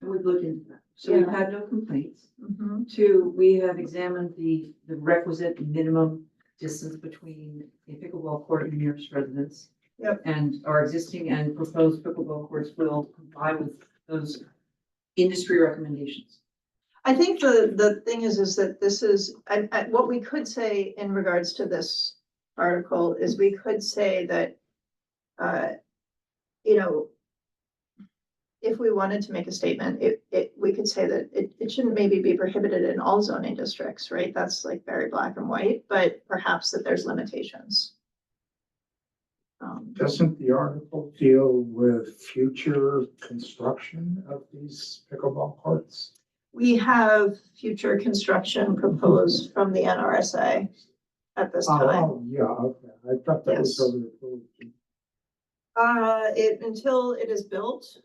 I would look into that. So we've Yeah. had no complaints. Mhm. Two, we have examined the requisite minimum distance between a pickleball court and nearest residence. Yep. And our existing and proposed pickleball courts will comply with those industry recommendations. I think the thing is that this is, and what we could say in regards to this article is we could say that, you know, if we wanted to make a statement, we could say that it shouldn't maybe be prohibited in all zoning districts, right? That's like very black and white, but perhaps that there's limitations. Doesn't the article deal with future construction of these pickleball courts? We have future construction proposed from the NRSA at this time. Oh, yeah, okay. I thought that was Yes. over the phone. Until it is built.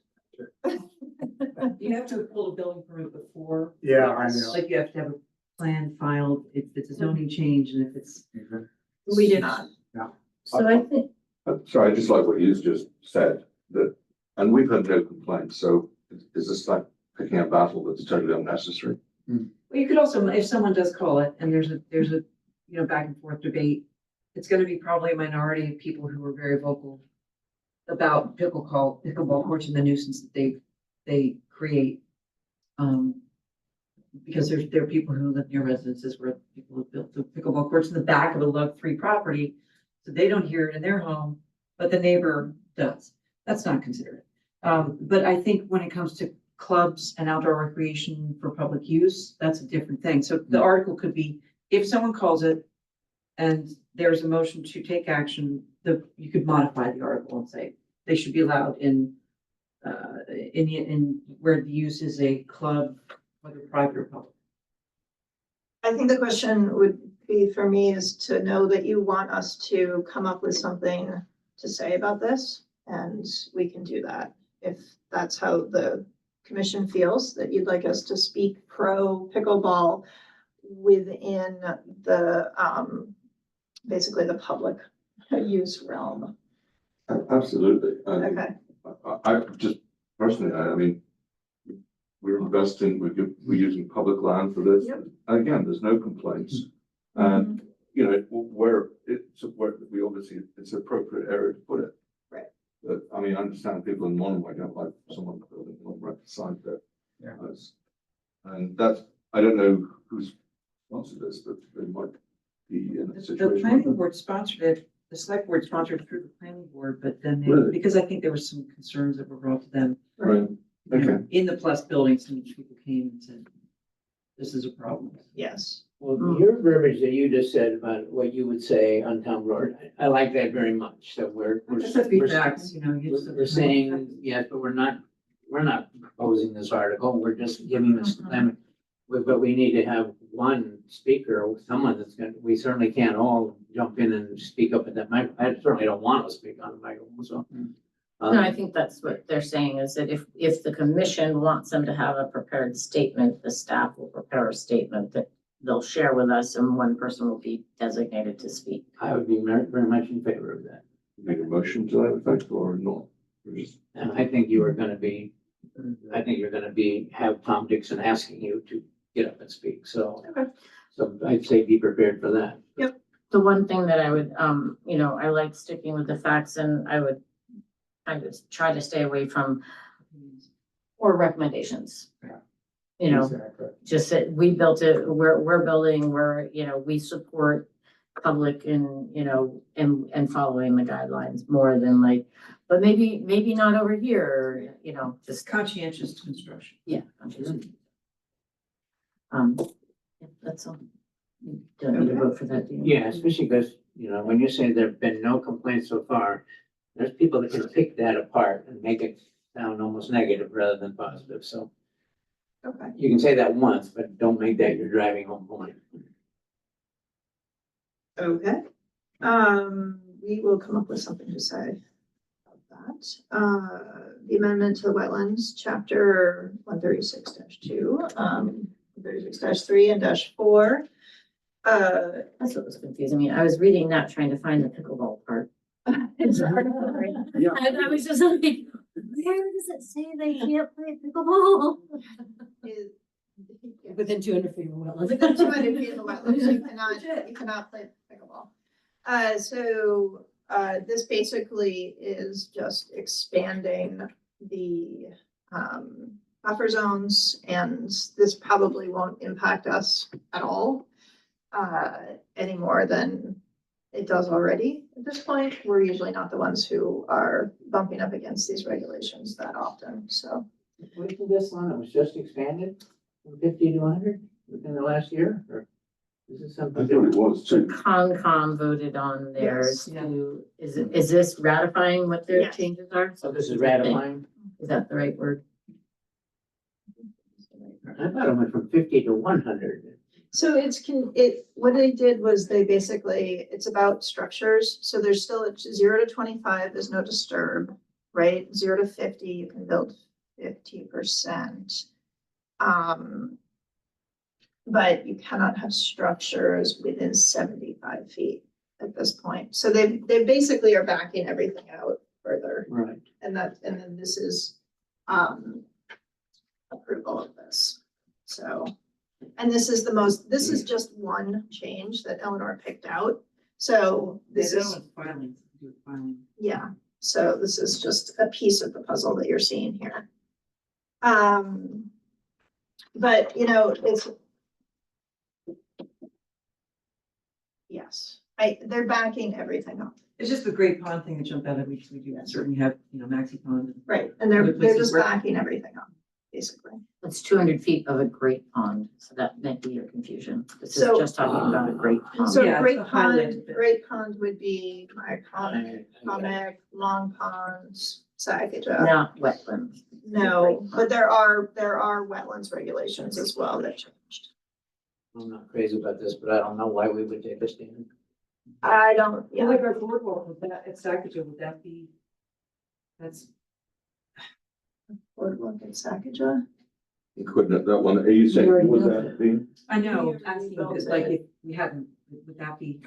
You have to pull a building permit before. Yeah, I know. Like you have to have a plan filed if it's a zoning change and if it's. We do not. So I think, Sorry, I just like what you just said, that, and we've had no complaints, so is this like picking a battle that's totally unnecessary? Well, you could also, if someone does call it and there's a, you know, back and forth debate, it's gonna be probably a minority of people who are very vocal about pickleball courts and the nuisance that they create. Because there are people who live near residences where people have built the pickleball courts in the back of a lug-free property. So they don't hear it in their home, but the neighbor does. That's not considerate. But I think when it comes to clubs and outdoor recreation for public use, that's a different thing. So the article could be, if someone calls it and there's a motion to take action, you could modify the article and say they should be allowed in where the use is a club, whether private or public. I think the question would be for me is to know that you want us to come up with something to say about this, and we can do that. If that's how the commission feels, that you'd like us to speak pro pickleball within the, basically the public use realm. Absolutely. And Okay, I just personally, I mean, we're investing, we're using public land for this. Yep. And again, there's no complaints. And, you know, where we obviously, it's an appropriate area to put it. Right. But I mean, I understand people in Monmouth don't like someone building one right beside their Yeah. house. And that's, I don't know who's sponsored this, but they might be in a The situation. planning board sponsored it, the select board sponsored it through the planning board, but then Really? because I think there were some concerns that were brought to them. Right. you know, Okay. In the Plus building, some people came and said, this is a problem. yes. Well, your verbiage that you just said about what you would say on town floor, I like that very much. So we're Just have to be facts, you know. you just have we're to- saying, yes, but we're not proposing this article. We're just giving this, but we need to have one speaker, someone that's gonna, we certainly can't all jump in and speak up at that mic. I certainly don't want to speak on the microphone, so. no, I think that's what they're saying is that if the commission wants them to have a prepared statement, the staff will prepare a statement that they'll share with us and one person will be designated to speak. I would be very much in favor of that. Make a motion to that effect or not? Or just- And I think you are gonna be, have Tom Dixon asking you to get up and speak, so. Okay. So I'd say be prepared for that. The one thing that I would, you know, I like sticking with the facts and I would kind of try to stay away from or recommendations. you know, Exactly. just that we built it, we're building, we support public and, and following the guidelines more than like, but maybe not over here, It's just, conscientious construction. yeah. I'm just- Yeah, that's all. You don't need to vote for that, do you? Yeah, especially because, when you say there've been no complaints so far, there's people that can pick that apart and make it sound almost negative rather than positive, so. Okay. You can say that once, but don't make that your driving home point. Okay. We will come up with something to say about that. The amendment to the wetlands, chapter 136-2, 136-3 and -4. That's what was confusing me. I was reading that, trying to find the pickleball part. It's hard to find. Yeah. And I was just like, where does it say they can't play pickleball? is- Within 200 feet of wetlands. Within 200 feet of the wetlands, you cannot play pickleball. This basically is just expanding the buffer zones, and this probably won't impact us at all any more than it does already at this point. We're usually not the ones who are bumping up against these regulations that often, so. Wasn't this one that was just expanded from 50 to 100 within the last year, or is this I something? thought it was So too. Concom voted on theirs Yes. to, is this ratifying what their Yes. changes are? So this is ratifying? Is that the right word? I thought it went from 50 to 100. So what they did was they basically, it's about structures, so there's still a 0 to 25, there's no disturb, right? 0 to 50, you can build 50%. But you cannot have structures within 75 feet at this point. So they basically are backing everything out further, Right. and then this is approval of this, so. And this is just one change that Eleanor picked out. So this That is, one's filing, do filing. yeah, so this is just a piece of the puzzle that you're seeing here. But it's. Yes, they're backing everything up, It's just the Great Pond thing that jumped out at me, because we do certainly have, Maxi Pond. And right, and they're Other places just where- backing everything up, basically. It's 200 feet of a great pond, so that might be your confusion. This is So- just talking about a great pond. So Yeah, it's Great a highlighted Pond, bit. Great Pond would be my comic, Long Ponds, Sagaja. Not wetlands. No, but there are wetlands regulations as well that changed. I'm not crazy about this, but I don't know why we would take a stand. I don't, Yeah, like yeah, our boardwalk, would that, at Sacagawea, would that be? That's, Boardwalk in Sagaja. You couldn't, that one, are you saying, already would built that be? I know, We asking, built because like it. if we hadn't, would that be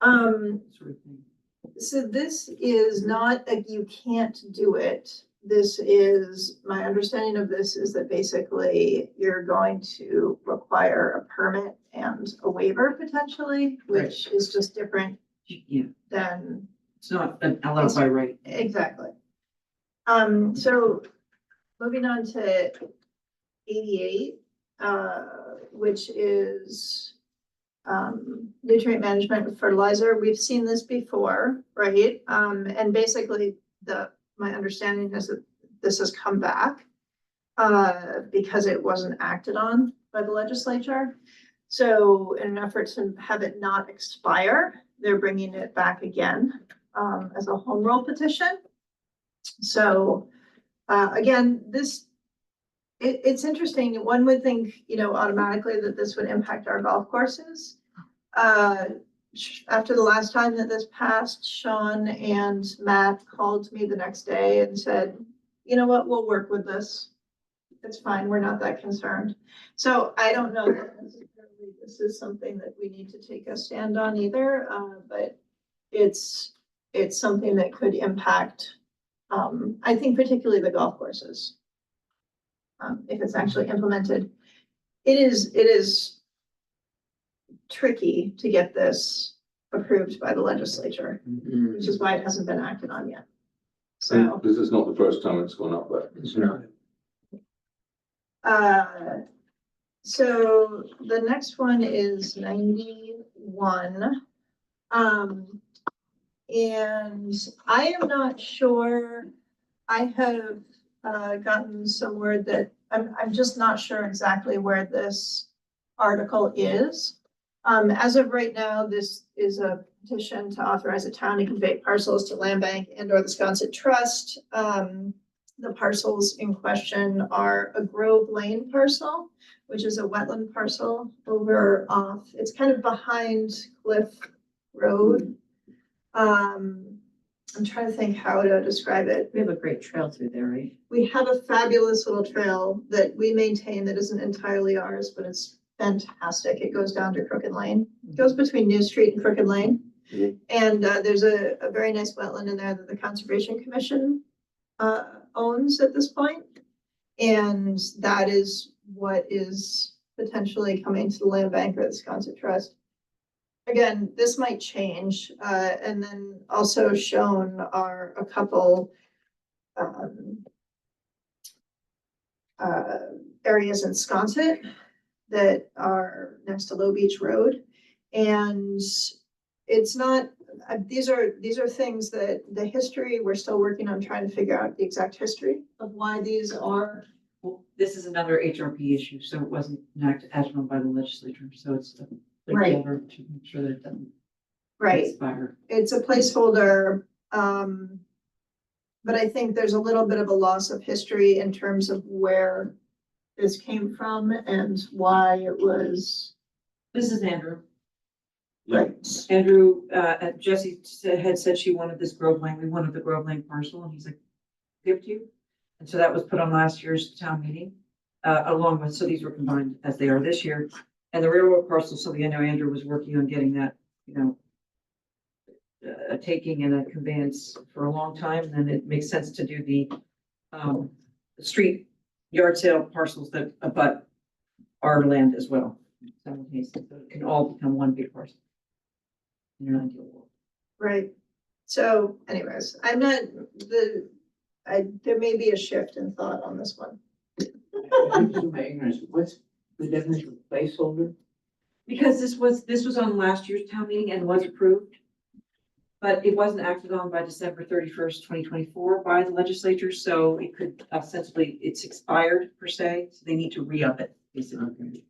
sort of thing? So this is not you can't do it. This is, my understanding of this is that basically you're going to require a permit and a waiver potentially, which is just different Yeah, than, it's not allowed by right. exactly. So moving on to 88, which is nutrient management with fertilizer. We've seen this before, right? And basically my understanding is that this has come back because it wasn't acted on by the legislature. So in an effort to have it not expire, they're bringing it back again as a home rule petition. So again, it's interesting. One would think, automatically that this would impact our golf courses. After the last time that this passed, Sean and Matt called me the next day and said, you know what, we'll work with this. It's fine, we're not that concerned. So I don't know that necessarily this is something that we need to take a stand on either, but it's something that could impact, I think particularly the golf courses. If it's actually implemented. It is tricky to get this approved by the legislature, which is why it hasn't been acted on yet. So, This is not the first time it's gone up there. It's not. So the next one is 91. And I am not sure, I have gotten some word that, I'm just not sure exactly where this article is. As of right now, this is a petition to authorize a town to convey parcels to Land Bank and or the Sconset Trust. The parcels in question are a Grove Lane parcel, which is a wetland parcel over off, it's kind of behind Cliff Road. I'm trying to think how to describe it. We have a great trail through there, right? We have a fabulous little trail that we maintain that isn't entirely ours, but it's fantastic. It goes down to Crooked Lane. It goes between New Street and Crooked Lane. Mhm. And there's a very nice wetland in there that the Conservation Commission owns at this point. And that is what is potentially coming to the Land Bank or the Sconset Trust. Again, this might change, and then also shown are a couple areas in Sconset that are next to Low Beach Road. And it's not, these are things that the history, we're still working on trying to figure out the exact history of why these are. Well, this is another HRP issue, so it wasn't enacted as run by the legislature, so it's a Right. placeholder to make sure that it doesn't Right. expire. It's a placeholder, but I think there's a little bit of a loss of history in terms of where this came from and why it was. This is Andrew. Right. Andrew, Jesse had said she wanted this Grove Lane, we wanted the Grove Lane parcel, and he's like, give it to you. And so that was put on last year's town meeting, along with, so these were combined as they are this year. And the railroad parcel, so I know Andrew was working on getting that, you know, a taking and a conveyance for a long time, and then it makes sense to do the street yard sale parcels that abut our land as well. Simultaneously, so it can all become one big parcel. In an ideal world. Right. So anyways, I'm not, there may be a shift in thought on this one. My ignorance, what's the definition of placeholder? Because this was on last year's town meeting and was approved. But it wasn't acted on by December 31st, 2024 by the legislature, so it could ostensibly, it's expired per se, so they need to re-up it, basically.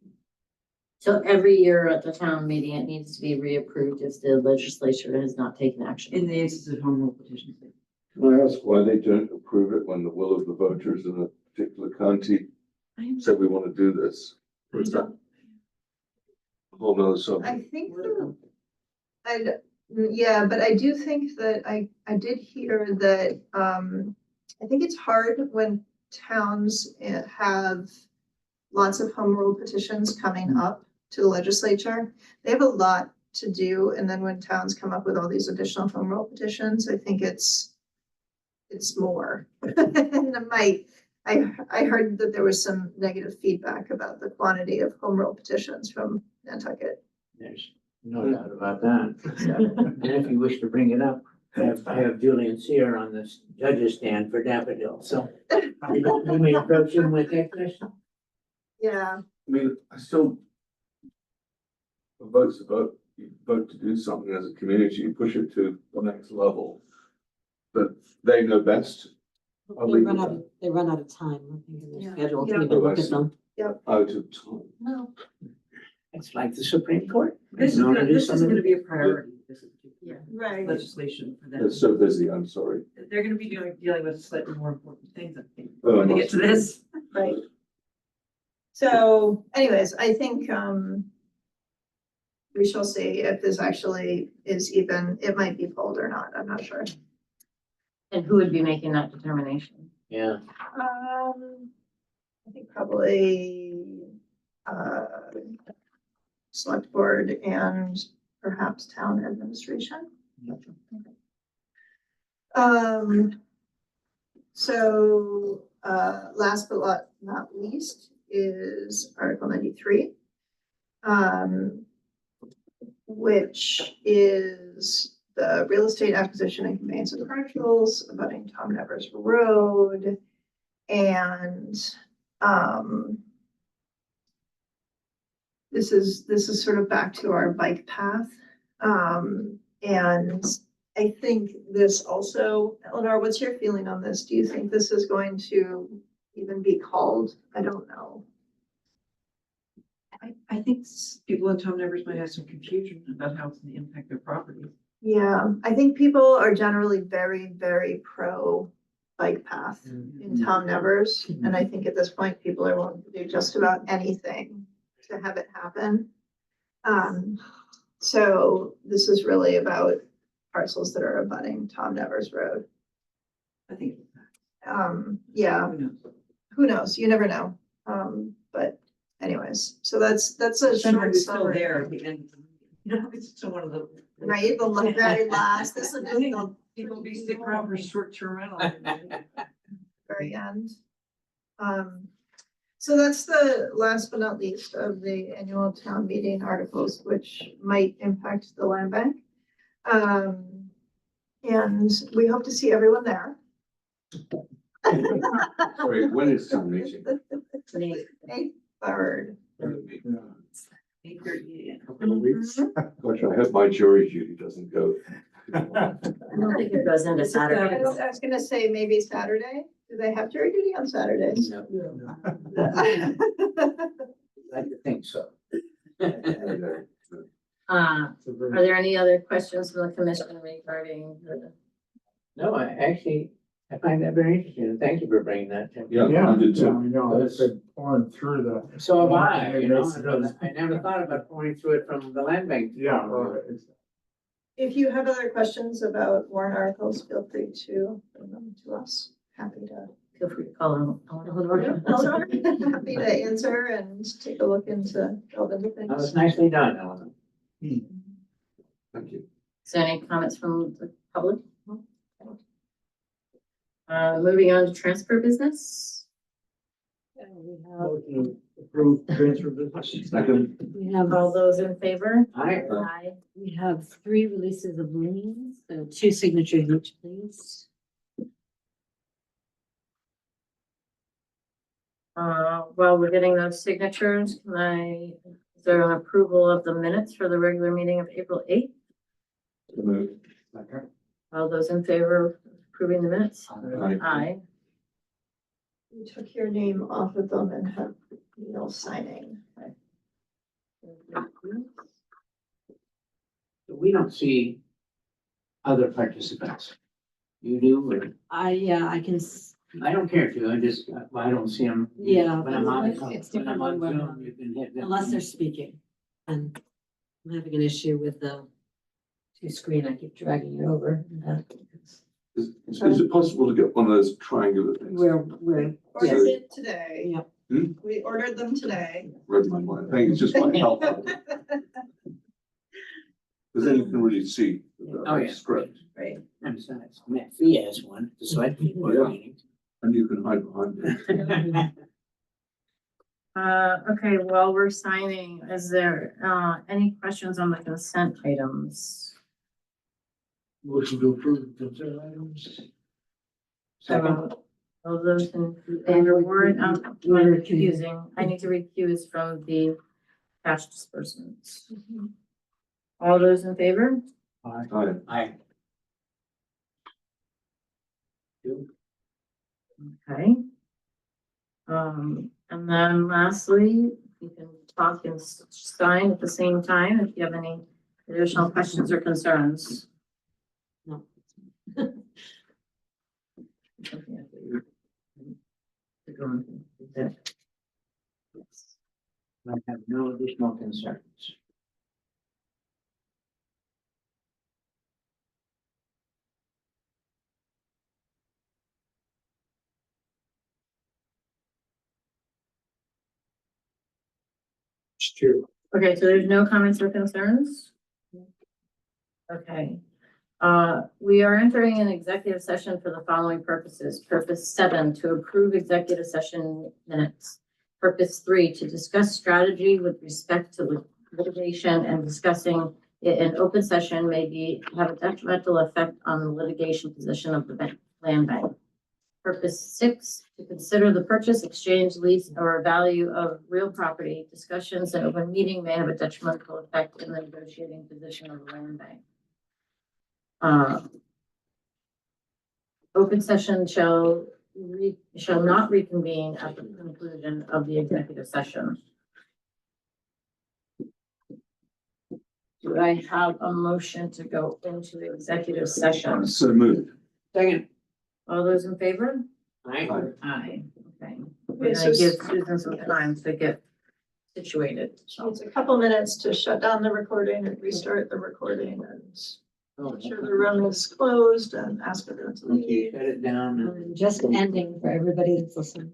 So every year at the town meeting, it needs to be reapproved if the legislature has not taken action. In the instance of home rule petitions. Can I ask why they don't approve it when the will of the voters in a particular county said we want to do this? Or is that a whole nother subject? I think, yeah, but I do think that I did hear that, I think it's hard when towns have lots of home rule petitions coming up to the legislature. They have a lot to do, and then when towns come up with all these additional home rule petitions, I think it's more. And I heard that there was some negative feedback about the quantity of home rule petitions from Nantucket. There's no doubt about that. And if you wish to bring it up, I have Julian Sear on the judge's stand for Daffodil, so you may approach him with that question. Yeah, I mean, I still. A vote's a vote. You vote to do something as a community, you push it to the next level. But they know best. I'll leave it at They run out of time, I think, in their Yeah. schedule to Yeah. even look at them. out of time. No. It's like the Supreme Court. This is You wanna gonna, do this is something? gonna be a priority, this is Yeah. right, legislation for them. They're so busy, I'm sorry. They're gonna be dealing with slightly more important things, I think, Oh, when they get to this. right. So anyways, I think, we shall see if this actually is even, it might be pulled or not, I'm not sure. And who would be making that determination? Yeah, I think probably, select board and perhaps town administration. So, last but not least is Article 93. Which is the real estate acquisition and conveyance of commercials abutting Tom Nevers Road. And This is sort of back to our bike path. And I think this also, Eleanor, what's your feeling on this? Do you think this is going to even be called? I don't know. I think people in Tom Nevers might have some confusion about how it's gonna impact their property. Yeah, I think people are generally very, very pro bike path in Tom Nevers. And I think at this point, people are willing to do just about anything to have it happen. So this is really about parcels that are abutting Tom Nevers Road. I think. Yeah, Who knows? who knows? You never know. But anyways, so that's a Then short we're still summary. there at the end. You know, it's still one of the. Right, the very last, this is I think the people be stick around for short-term rental. very end. So that's the last but not least of the annual town meeting articles, which might impact the land bank. And we hope to see everyone there. Sorry, when is town meeting? May 3rd. Eight thirty, Couple of weeks. Gosh, I hope my jury duty doesn't go. I don't think it goes into I Saturday. was gonna say maybe Saturday. Do they have jury duty on Saturdays? No, I think so. Are there any other questions from the commission regarding the? No, I find that very interesting, and thank you for bringing that to me. Yeah, Yeah, I did yeah, I too. know, I've been pouring through the. So have I, Yeah, you know, it's good. I never thought about going through it from the land bank. Yeah. If you have other questions about warrant articles, feel free to bring them to us. Happy to. Feel free to call them. Eleanor, happy to answer and take a look into, delve into That was things. nicely done, Ellen. Thank you. Is there any comments from the public? Moving on to transfer business. Approved transfer business. Second, We have, All those in favor? I, Aye. we have 3 releases of liens, so 2 signatures each, please. While we're getting those signatures, is there an approval of the minutes for the regular meeting of April 8th? so moved. All those in favor of approving the minutes? Aye. Aye. We took your name off of them and have Neil signing. we don't see other participants. You do, or, I can, I don't care to, I don't see them. Yeah, When I'm on, it's when I'm different on when we're Zoom, on. you can hit. them. unless they're speaking. And I'm having an issue with the 2 screen, I keep dragging it over. Is it possible to get one of those triangular things? We're, Ordered it today. Yep. We ordered them today. Read my mind. I think it's just quite helpful. Because then you can really see Oh, yeah. the script Right. And besides, Matt Fee has one, so I think we're waiting. and you can hide behind it. Okay, while we're signing, is there, any questions on the consent items? Motion to approve the consent items. Second. All those in favor, warrant, I'm recusing, I need to recuse from the cash disbursements. All those in favor? Aye. I, Okay. And then lastly, you can talk and sign at the same time if you have any additional questions or concerns. No. I have no additional concerns. Okay, so there's no comments or concerns? Okay. We are entering an executive session for the following purposes. Purpose 7, to approve executive session minutes. Purpose 3, to discuss strategy with respect to litigation, and discussing it in open session may have a detrimental effect on the litigation position of the land bank. Purpose 6, to consider the purchase, exchange, lease, or value of real property. Discussions in open meeting may have a detrimental effect in the negotiating position of the land bank. Open session shall not reconvene at the conclusion of the executive session. Do I have a motion to go into executive session? So moved. Second. All those in favor? Aye. Aye, okay. We're Okay, gonna so give Susan some time to get situated. It's a couple minutes to shut down the recording and restart the recording and make sure the room is closed and ask everyone to leave. Shut it down and. Just ending for everybody that's listening.